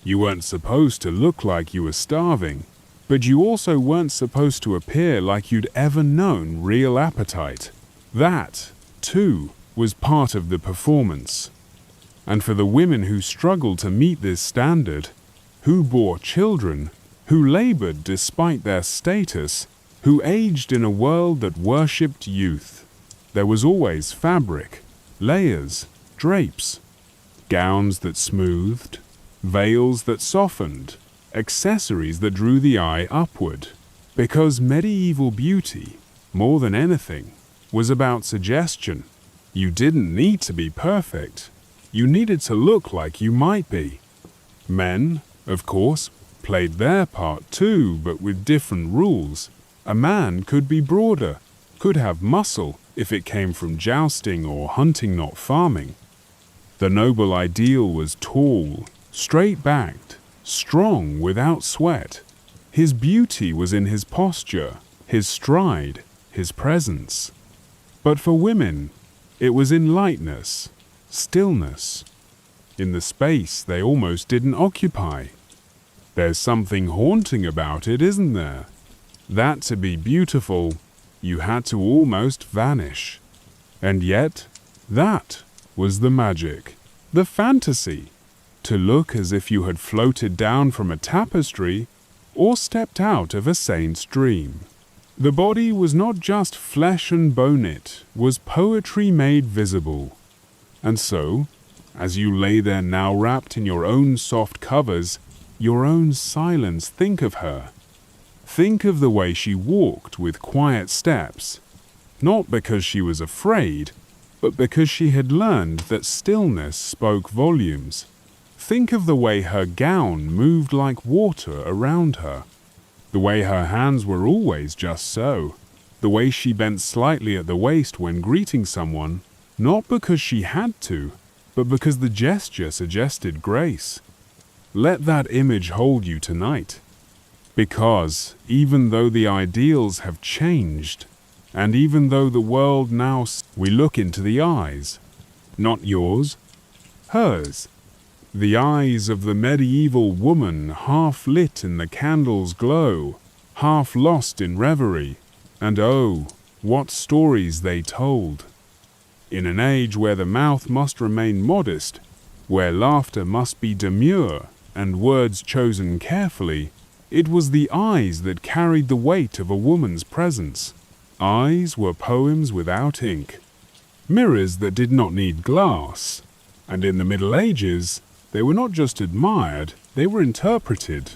You weren't supposed to look like you were starving, but you also weren't supposed to appear like you'd ever known real appetite. That, too, was part of the performance. And for the women who struggled to meet this standard, who bore children, who labored despite their status, who aged in a world that worshipped youth, there was always fabric, layers, drapes, gowns that smoothed, veils that softened, accessories that drew the eye upward. Because medieval beauty, more than anything, was about suggestion. You didn't need to be perfect. You needed to look like you might be. Men, of course, played their part too, but with different rules. A man could be broader, could have muscle if it came from jousting or hunting, not farming. The noble ideal was tall, straight-backed, strong without sweat. His beauty was in his posture, his stride, his presence. But for women, it was in lightness, stillness, in the space they almost didn't occupy. There's something haunting about it, isn't there? That to be beautiful You had to almost vanish. And yet, that was the magic, the fantasy, to look as if you had floated down from a tapestry or stepped out of a saint's dream. The body was not just flesh and bone, it was poetry made visible. And so, as you lay there now wrapped in your own soft covers, your own silence, think of her. Think of the way she walked with quiet steps, not because she was afraid, but because she had learned that stillness spoke volumes. Think of the way her gown moved like water around her, the way her hands were always just so, the way she bent slightly at the waist when greeting someone, not because she had to, but because the gesture suggested grace. Let that image hold you tonight. Because even though the ideals have changed, and even though the world now we look into the eyes, not yours, hers, the eyes of the medieval woman half lit in the candle's glow, half lost in reverie, and oh, what stories they told. In an age where the mouth must remain modest, where laughter must be demure and words chosen carefully, it was the eyes that carried the weight of a woman's presence. Eyes were poems without ink, mirrors that did not need glass, and in the Middle Ages, they were not just admired, they were interpreted.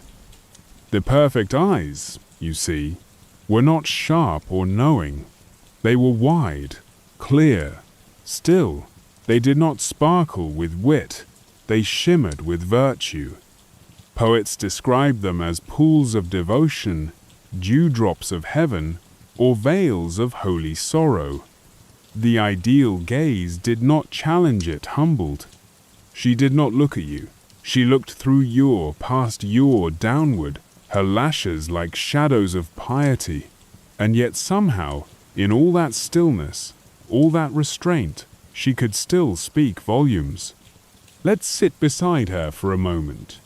The perfect eyes, you see, were not sharp or knowing. They were wide, clear, still. They did not sparkle with wit, they shimmered with virtue. Poets describe them as pools of devotion, dewdrops of heaven, or veils of holy sorrow. The ideal gaze did not challenge it humbled. She did not look at you. She looked through your, past your, downward, her lashes like shadows of piety. And yet somehow, in all that stillness, all that restraint, she could still speak volumes. Let's sit beside her for a moment.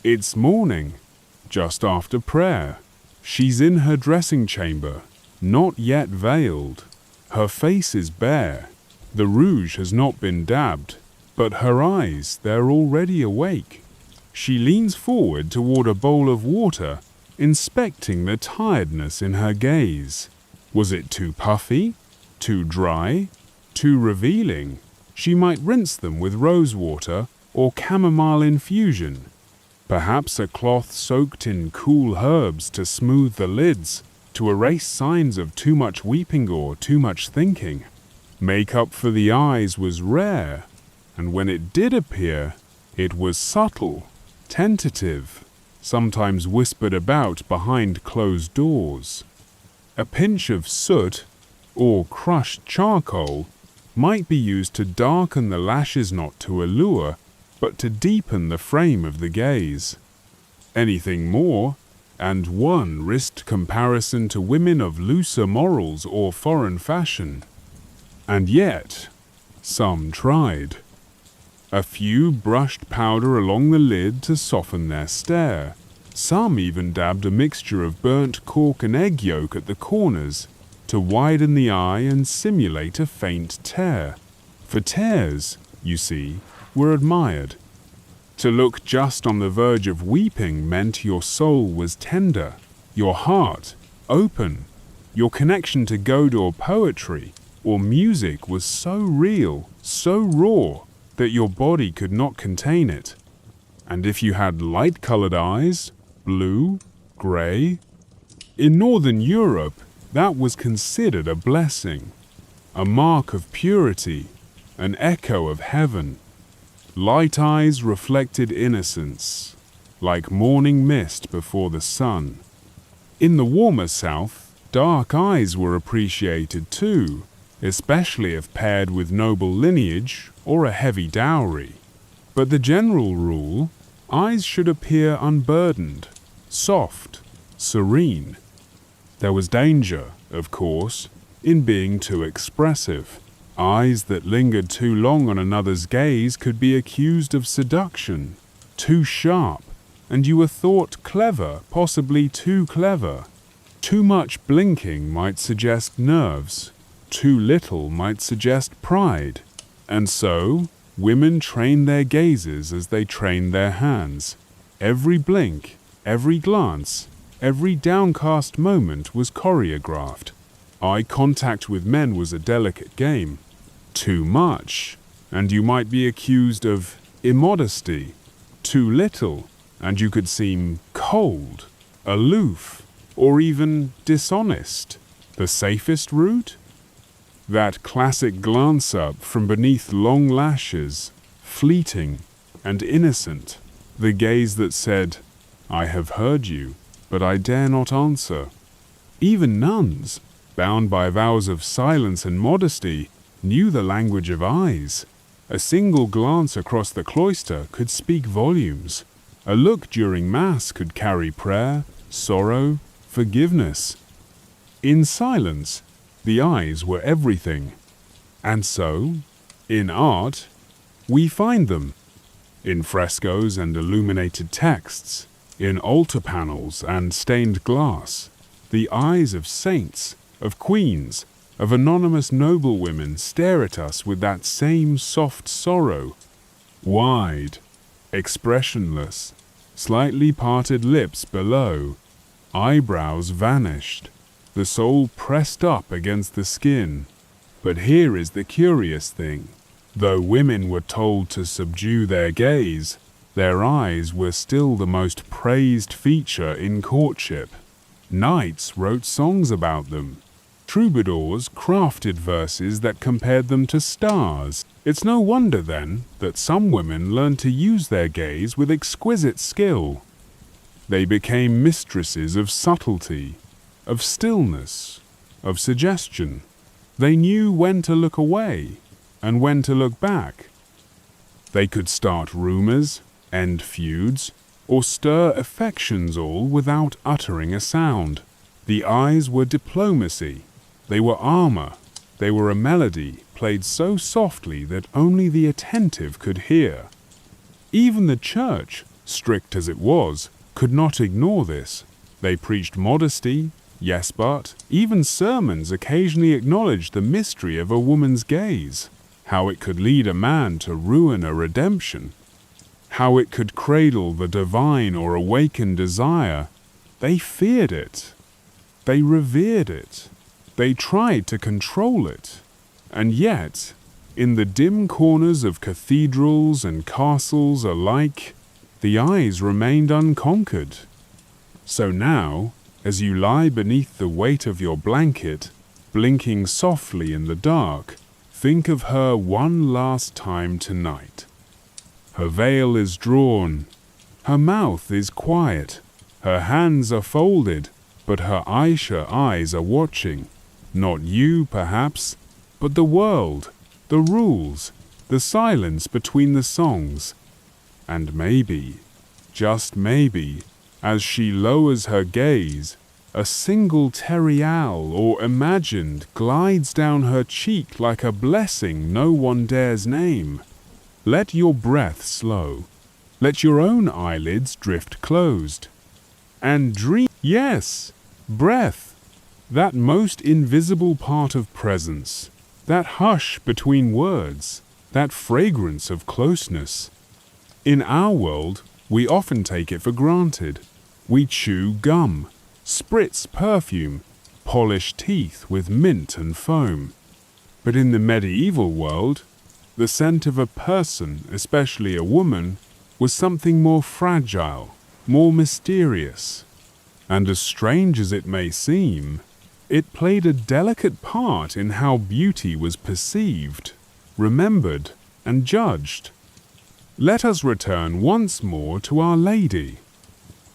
It's morning, just after prayer. She's in her dressing chamber, not yet veiled. Her face is bare. The rouge has not been dabbed, but her eyes, they're already awake. She leans forward toward a bowl of water, inspecting the tiredness in her gaze. Was it too puffy? Too dry? Too revealing? She might rinse them with rose water or chamomile infusion. Perhaps a cloth soaked in cool herbs to smooth the lids, to erase signs of too much weeping or too much thinking. Makeup for the eyes was rare, and when it did appear, it was subtle, tentative, sometimes whispered about behind closed doors. A pinch of soot, or crushed charcoal, might be used to darken the lashes, not to allure, but to deepen the frame of the gaze. Anything more, and one risked comparison to women of looser morals or foreign fashion. And yet, some tried. A few brushed powder along the lid to soften their stare. Some even dabbed a mixture of burnt cork and egg yolk at the corners to widen the eye and simulate a faint tear. For tears, you see, were admired. To look just on the verge of weeping meant your soul was tender, your heart open. Your connection to God or poetry or music was so real, so raw, that your body could not contain it. And if you had light-colored eyes, blue, gray, in Northern Europe, that was considered a blessing, a mark of purity, an echo of heaven. Light eyes reflected innocence, like morning mist before the sun. In the warmer South, dark eyes were appreciated too, especially if paired with noble lineage or a heavy dowry. But the general rule, eyes should appear unburdened, soft, serene. There was danger, of course, in being too expressive. Eyes that lingered too long on another's gaze could be accused of seduction, too sharp, and you were thought clever, possibly too clever. Too much blinking might suggest nerves. Too little might suggest pride. And so, women trained their gazes as they trained their hands. Every blink, every glance, every downcast moment was choreographed. Eye contact with men was a delicate game. Too much, and you might be accused of immodesty. Too little, and you could seem cold, aloof, or even dishonest. The safest route? That classic glance up from beneath long lashes, fleeting and innocent. The gaze that said, "I have heard you, but I dare not answer." Even nuns, bound by vows of silence and modesty, knew the language of eyes. A single glance across the cloister could speak volumes. A look during Mass could carry prayer, sorrow, forgiveness. In silence, the eyes were everything. And so, in art, we find them. In frescoes and illuminated texts, in altar panels and stained glass, the eyes of saints, of queens, of anonymous noblewomen stare at us with that same soft sorrow. Wide, expressionless, slightly parted lips below, eyebrows vanished, the soul pressed up against the skin. But here is the curious thing. Though women were told to subdue their gaze, their eyes were still the most praised feature in courtship. Knights wrote songs about them. Troubadours crafted verses that compared them to stars. It's no wonder, then, that some women learned to use their gaze with exquisite skill. They became mistresses of subtlety, of stillness, of suggestion. They knew when to look away and when to look back. They could start rumors, end feuds, or stir affections all without uttering a sound. The eyes were diplomacy. They were armor. They were a melody played so softly that only the attentive could hear. Even the church, strict as it was, could not ignore this. They preached modesty, yes, but even sermons occasionally acknowledged the mystery of a woman's gaze, how it could lead a man to ruin or redemption, how it could cradle the divine or awaken desire. They feared it. They revered it. They tried to control it. And yet, in the dim corners of cathedrals and castles alike, the eyes remained unconquered. So now, as you lie beneath the weight of your blanket, blinking softly in the dark, think of her one last time tonight. Her veil is drawn. Her mouth is quiet. Her hands are folded, but her Aisha eyes are watching. Not you, perhaps, but the world, the rules, the silence between the songs. And maybe, just maybe, as she lowers her gaze, a single terial or imagined glides down her cheek like a blessing no one dares name. Let your breath slow. Let your own eyelids drift closed. And dream. Yes, breath. That most invisible part of presence. That hush between words. That fragrance of closeness. In our world, we often take it for granted. We chew gum, spritz perfume, polish teeth with mint and foam. But in the medieval world, the scent of a person, especially a woman, was something more fragile, more mysterious. And as strange as it may seem, it played a delicate part in how beauty was perceived, remembered, and judged. Let us return once more to Our Lady.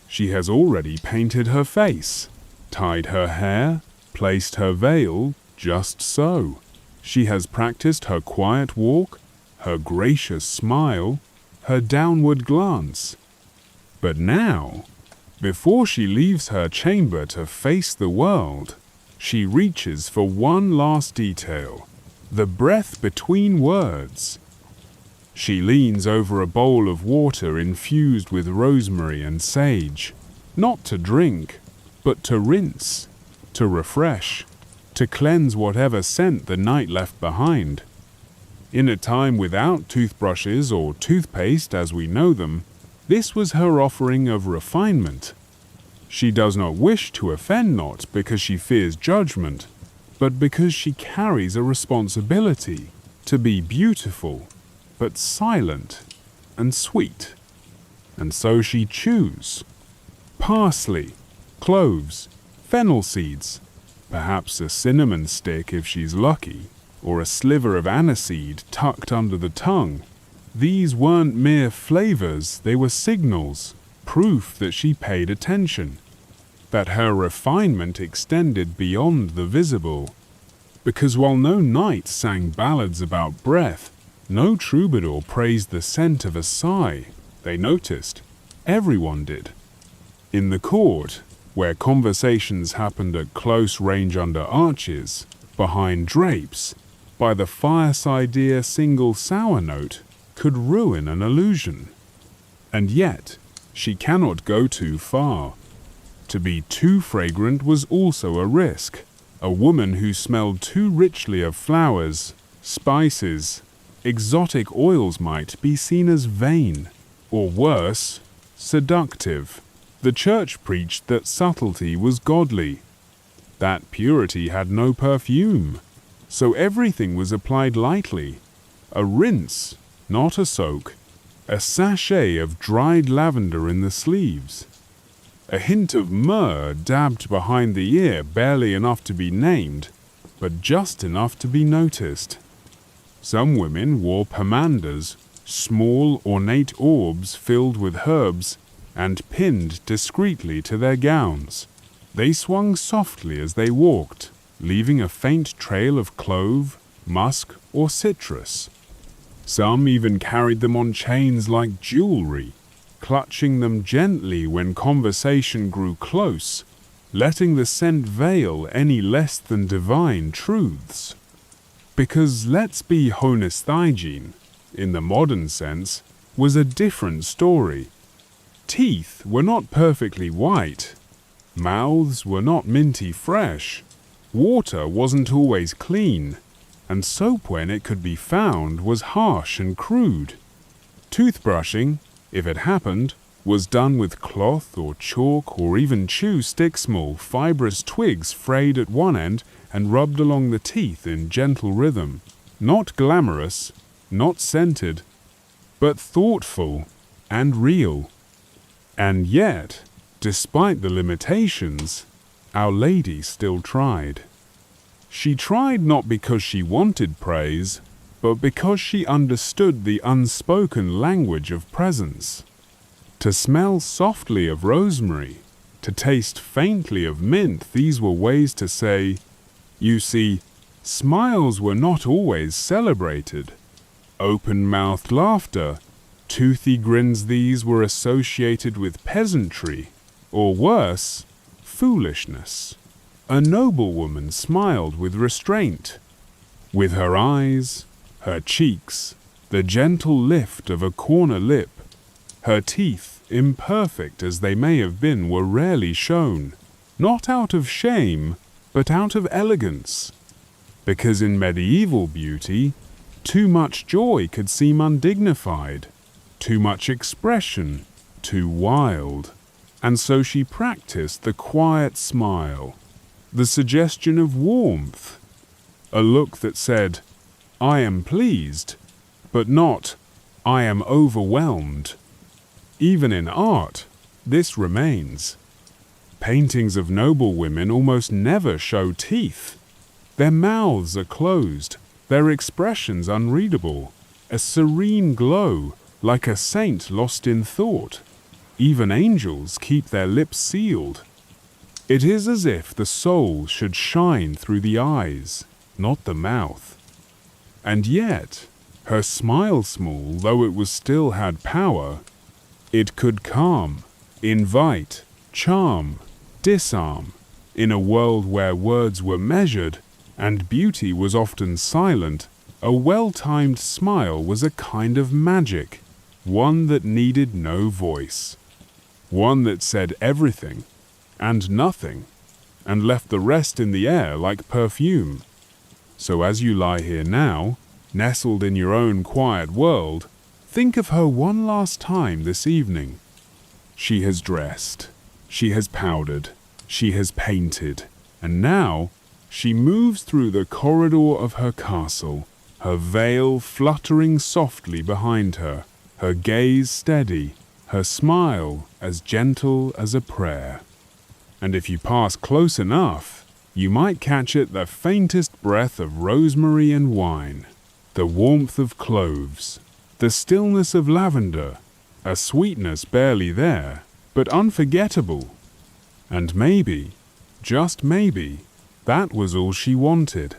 She has already painted her face, tied her hair, placed her veil just so. She has practiced her quiet walk, her gracious smile, her downward glance. But now, before she leaves her chamber to face the world, she reaches for one last detail, the breath between words. She leans over a bowl of water infused with rosemary and sage, not to drink, but to rinse. to refresh, to cleanse whatever scent the night left behind. In a time without toothbrushes or toothpaste as we know them, this was her offering of refinement. She does not wish to offend not because she fears judgment, but because she carries a responsibility to be beautiful, but silent and sweet. And so she chews parsley, cloves, fennel seeds, perhaps a cinnamon stick if she's lucky, or a sliver of aniseed tucked under the tongue. These weren't mere flavors, they were signals, proof that she paid attention, that her refinement extended beyond the visible. Because while no knight sang ballads about breath, no troubadour praised the scent of a sigh, they noticed. Everyone did. In the court, where conversations happened at close range under arches, behind drapes, by the fireside a single sour note could ruin an illusion. And yet, she cannot go too far. To be too fragrant was also a risk. A woman who smelled too richly of flowers, spices, exotic oils might be seen as vain, or worse, seductive. The church preached that subtlety was godly, that purity had no perfume, so everything was applied lightly. A rinse, not a soak, a sachet of dried lavender in the sleeves, a hint of myrrh dabbed behind the ear, barely enough to be named, but just enough to be noticed. Some women wore pomanders, small ornate orbs filled with herbs and pinned discreetly to their gowns. They swung softly as they walked, leaving a faint trail of clove, musk, or citrus. Some even carried them on chains like jewelry, clutching them gently when conversation grew close, letting the scent veil any less than divine truths. Because let's be honest, hygiene, in the modern sense, was a different story. Teeth were not perfectly white. Mouths were not minty fresh. Water wasn't always clean. And soap, when it could be found, was harsh and crude. Toothbrushing, if it happened, was done with cloth or chalk or even chew stick small, fibrous twigs frayed at one end and rubbed along the teeth in gentle rhythm. Not glamorous, not scented, but thoughtful and real. And yet, despite the limitations, Our Lady still tried. She tried not because she wanted praise, but because she understood the unspoken language of presence. To smell softly of rosemary, to taste faintly of mint, these were ways to say, you see, smiles were not always celebrated. Open-mouthed laughter, toothy grins, these were associated with peasantry, or worse, foolishness. A noblewoman smiled with restraint, with her eyes, her cheeks, the gentle lift of a corner lip. Her teeth, imperfect as they may have been, were rarely shown, not out of shame, but out of elegance. Because in medieval beauty, too much joy could seem undignified, too much expression, too wild. And so she practiced the quiet smile, the suggestion of warmth, a look that said, I am pleased, but not, I am overwhelmed. Even in art, this remains. Paintings of noble women almost never show teeth. Their mouths are closed, their expressions unreadable, a serene glow, like a saint lost in thought. Even angels keep their lips sealed. It is as if the soul should shine through the eyes, not the mouth. And yet, her smile, small though it was, still had power. It could calm, invite, charm, disarm. In a world where words were measured and beauty was often silent, a well-timed smile was a kind of magic, one that needed no voice, one that said everything and nothing. and left the rest in the air like perfume. So as you lie here now, nestled in your own quiet world, think of her one last time this evening. She has dressed, she has powdered, she has painted, and now she moves through the corridor of her castle, her veil fluttering softly behind her, her gaze steady, her smile as gentle as a prayer. And if you pass close enough, you might catch it the faintest breath of rosemary and wine, the warmth of cloves, the stillness of lavender, a sweetness barely there, but unforgettable. And maybe, just maybe, that was all she wanted.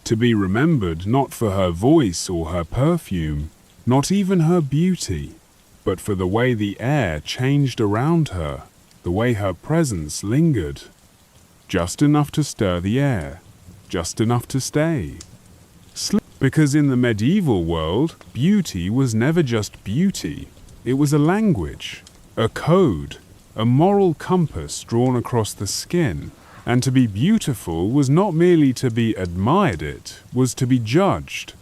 To be remembered not for her voice or her perfume, not even her beauty, but for the way the air changed around her, the way her presence lingered. Just enough to stir the air, just enough to stay. Because in the medieval world, beauty was never just beauty. It was a language, a code, a moral compass drawn across the skin. And to be beautiful was not merely to be admired, it was to be judged.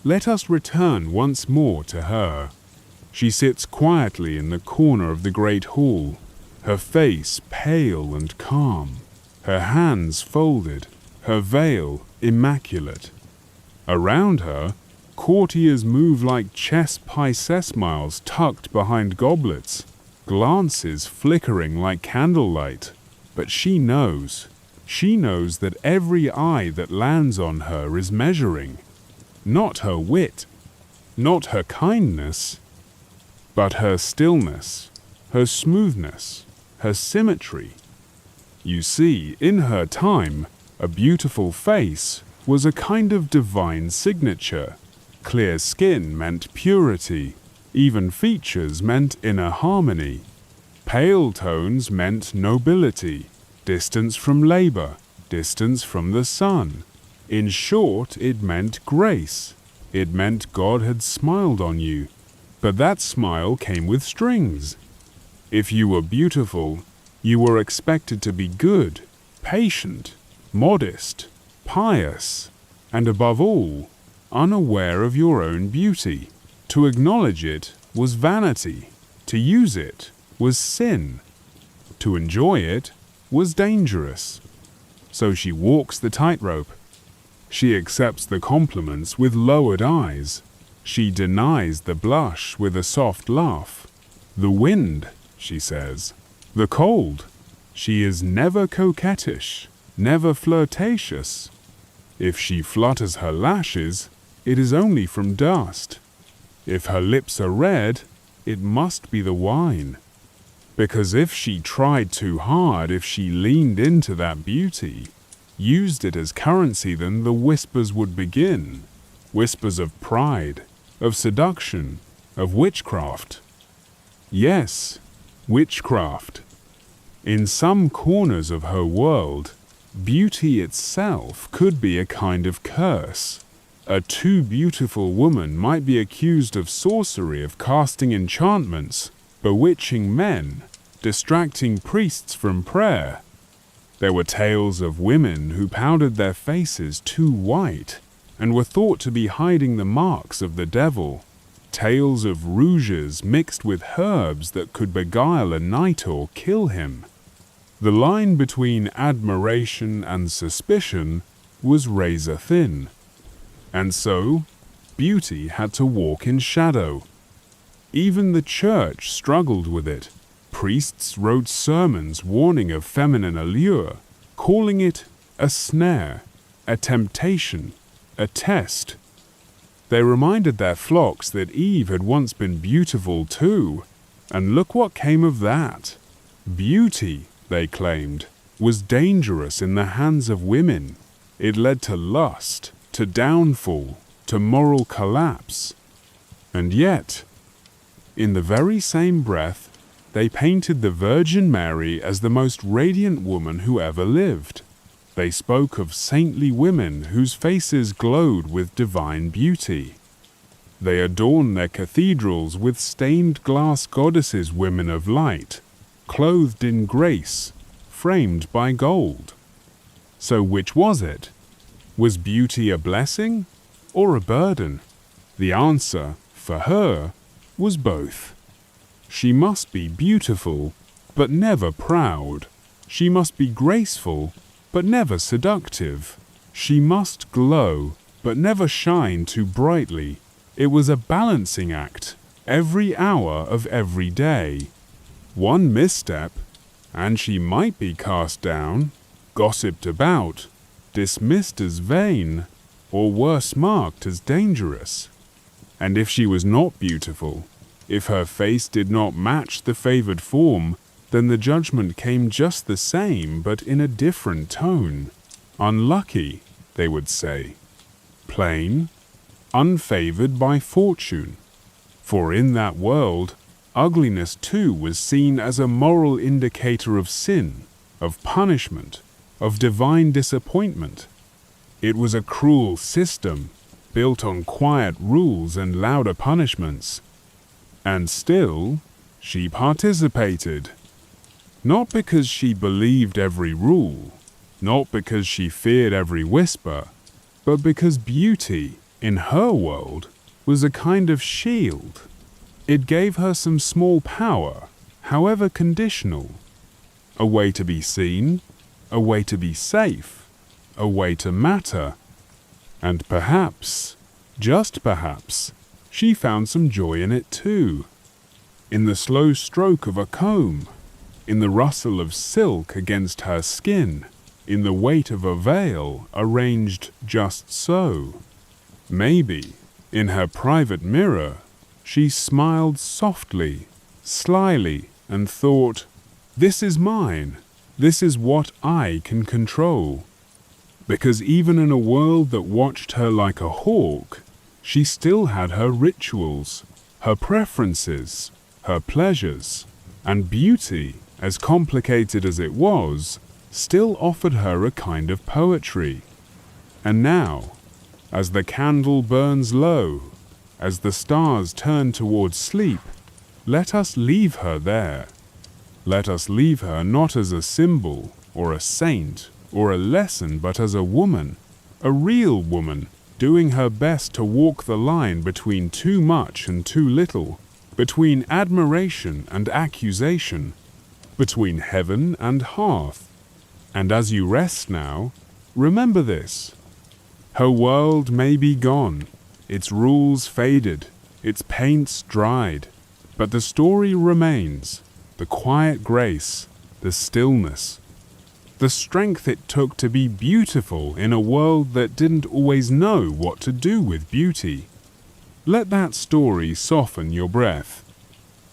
Let us return once more to her. She sits quietly in the corner of the great hall, her face pale and calm, her hands folded, her veil immaculate. Around her, courtiers move like chess piece smiles tucked behind goblets, glances flickering like candlelight. But she knows that every eye that lands on her is measuring, not her wit, not her kindness, but her stillness, her smoothness, her symmetry. You see, in her time, a beautiful face was a kind of divine signature. Clear skin meant purity, even features meant inner harmony. Pale tones meant nobility, distance from labor, distance from the sun. In short, it meant grace. It meant God had smiled on you. But that smile came with strings. If you were beautiful, you were expected to be good, patient, modest, pious, and above all, unaware of your own beauty. To acknowledge it was vanity. To use it was sin. To enjoy it was dangerous. So she walks the tightrope. She accepts the compliments with lowered eyes. She denies the blush with a soft laugh. The wind, she says. The cold. She is never coquettish, never flirtatious. If she flutters her lashes, it is only from dust. If her lips are red, it must be the wine. Because if she tried too hard, if she leaned into that beauty, used it as currency, then the whispers would begin. Whispers of pride, of seduction, of witchcraft. Yes, witchcraft. In some corners of her world, beauty itself could be a kind of curse. A too beautiful woman might be accused of sorcery, of casting enchantments, bewitching men, distracting priests from prayer. There were tales of women who powdered their faces too white and were thought to be hiding the marks of the devil. Tales of rouges mixed with herbs that could beguile a knight or kill him. The line between admiration and suspicion was razor thin. And so, beauty had to walk in shadow. Even the church struggled with it. Priests wrote sermons warning of feminine allure, calling it a snare, a temptation, a test. They reminded their flocks that Eve had once been beautiful too, and look what came of that. Beauty, they claimed, was dangerous in the hands of women. It led to lust, to downfall, to moral collapse. And yet, in the very same breath, they painted the Virgin Mary as the most radiant woman who ever lived. They spoke of saintly women whose faces glowed with divine beauty. They adorned their cathedrals with stained glass goddesses, women of light, clothed in grace, framed by gold. So which was it? Was beauty a blessing or a burden? The answer, for her, was both. She must be beautiful, but never proud. She must be graceful, but never seductive. She must glow, but never shine too brightly. It was a balancing act, every hour of every day. One misstep, and she might be cast down, gossiped about, dismissed as vain, or worse marked as dangerous. And if she was not beautiful, if her face did not match the favored form, then the judgment came just the same but in a different tone. Unlucky, they would say. Plain, unfavored by fortune. For in that world, ugliness too was seen as a moral indicator of sin, of punishment, of divine disappointment. It was a cruel system, built on quiet rules and louder punishments. And still, she participated. Not because she believed every rule, not because she feared every whisper, but because beauty, in her world, was a kind of shield. It gave her some small power, however conditional. A way to be seen, a way to be safe, a way to matter. And perhaps, just perhaps, she found some joy in it too. In the slow stroke of a comb, in the rustle of silk against her skin, in the weight of a veil arranged just so. Maybe, in her private mirror, she smiled softly, slyly, and thought, "This is mine. This is what I can control." Because even in a world that watched her like a hawk, she still had her rituals, her preferences, her pleasures, and beauty, as complicated as it was, still offered her a kind of poetry. And now, as the candle burns low, as the stars turn towards sleep, let us leave her there. Let us leave her not as a symbol, or a saint, or a lesson, but as a woman, a real woman, doing her best to walk the line between too much and too little, between admiration and accusation, between heaven and hearth. And as you rest now, remember this. Her world may be gone, its rules faded, its paints dried, but the story remains, the quiet grace, the stillness, the strength it took to be beautiful in a world that didn't always know what to do with beauty. Let that story soften your breath.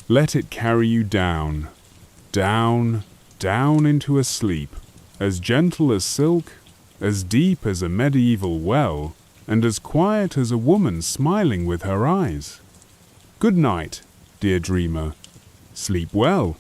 Let it carry you down, down, down into a sleep, as gentle as silk, as deep as a medieval well, and as quiet as a woman smiling with her eyes. Good night, dear dreamer. Sleep well.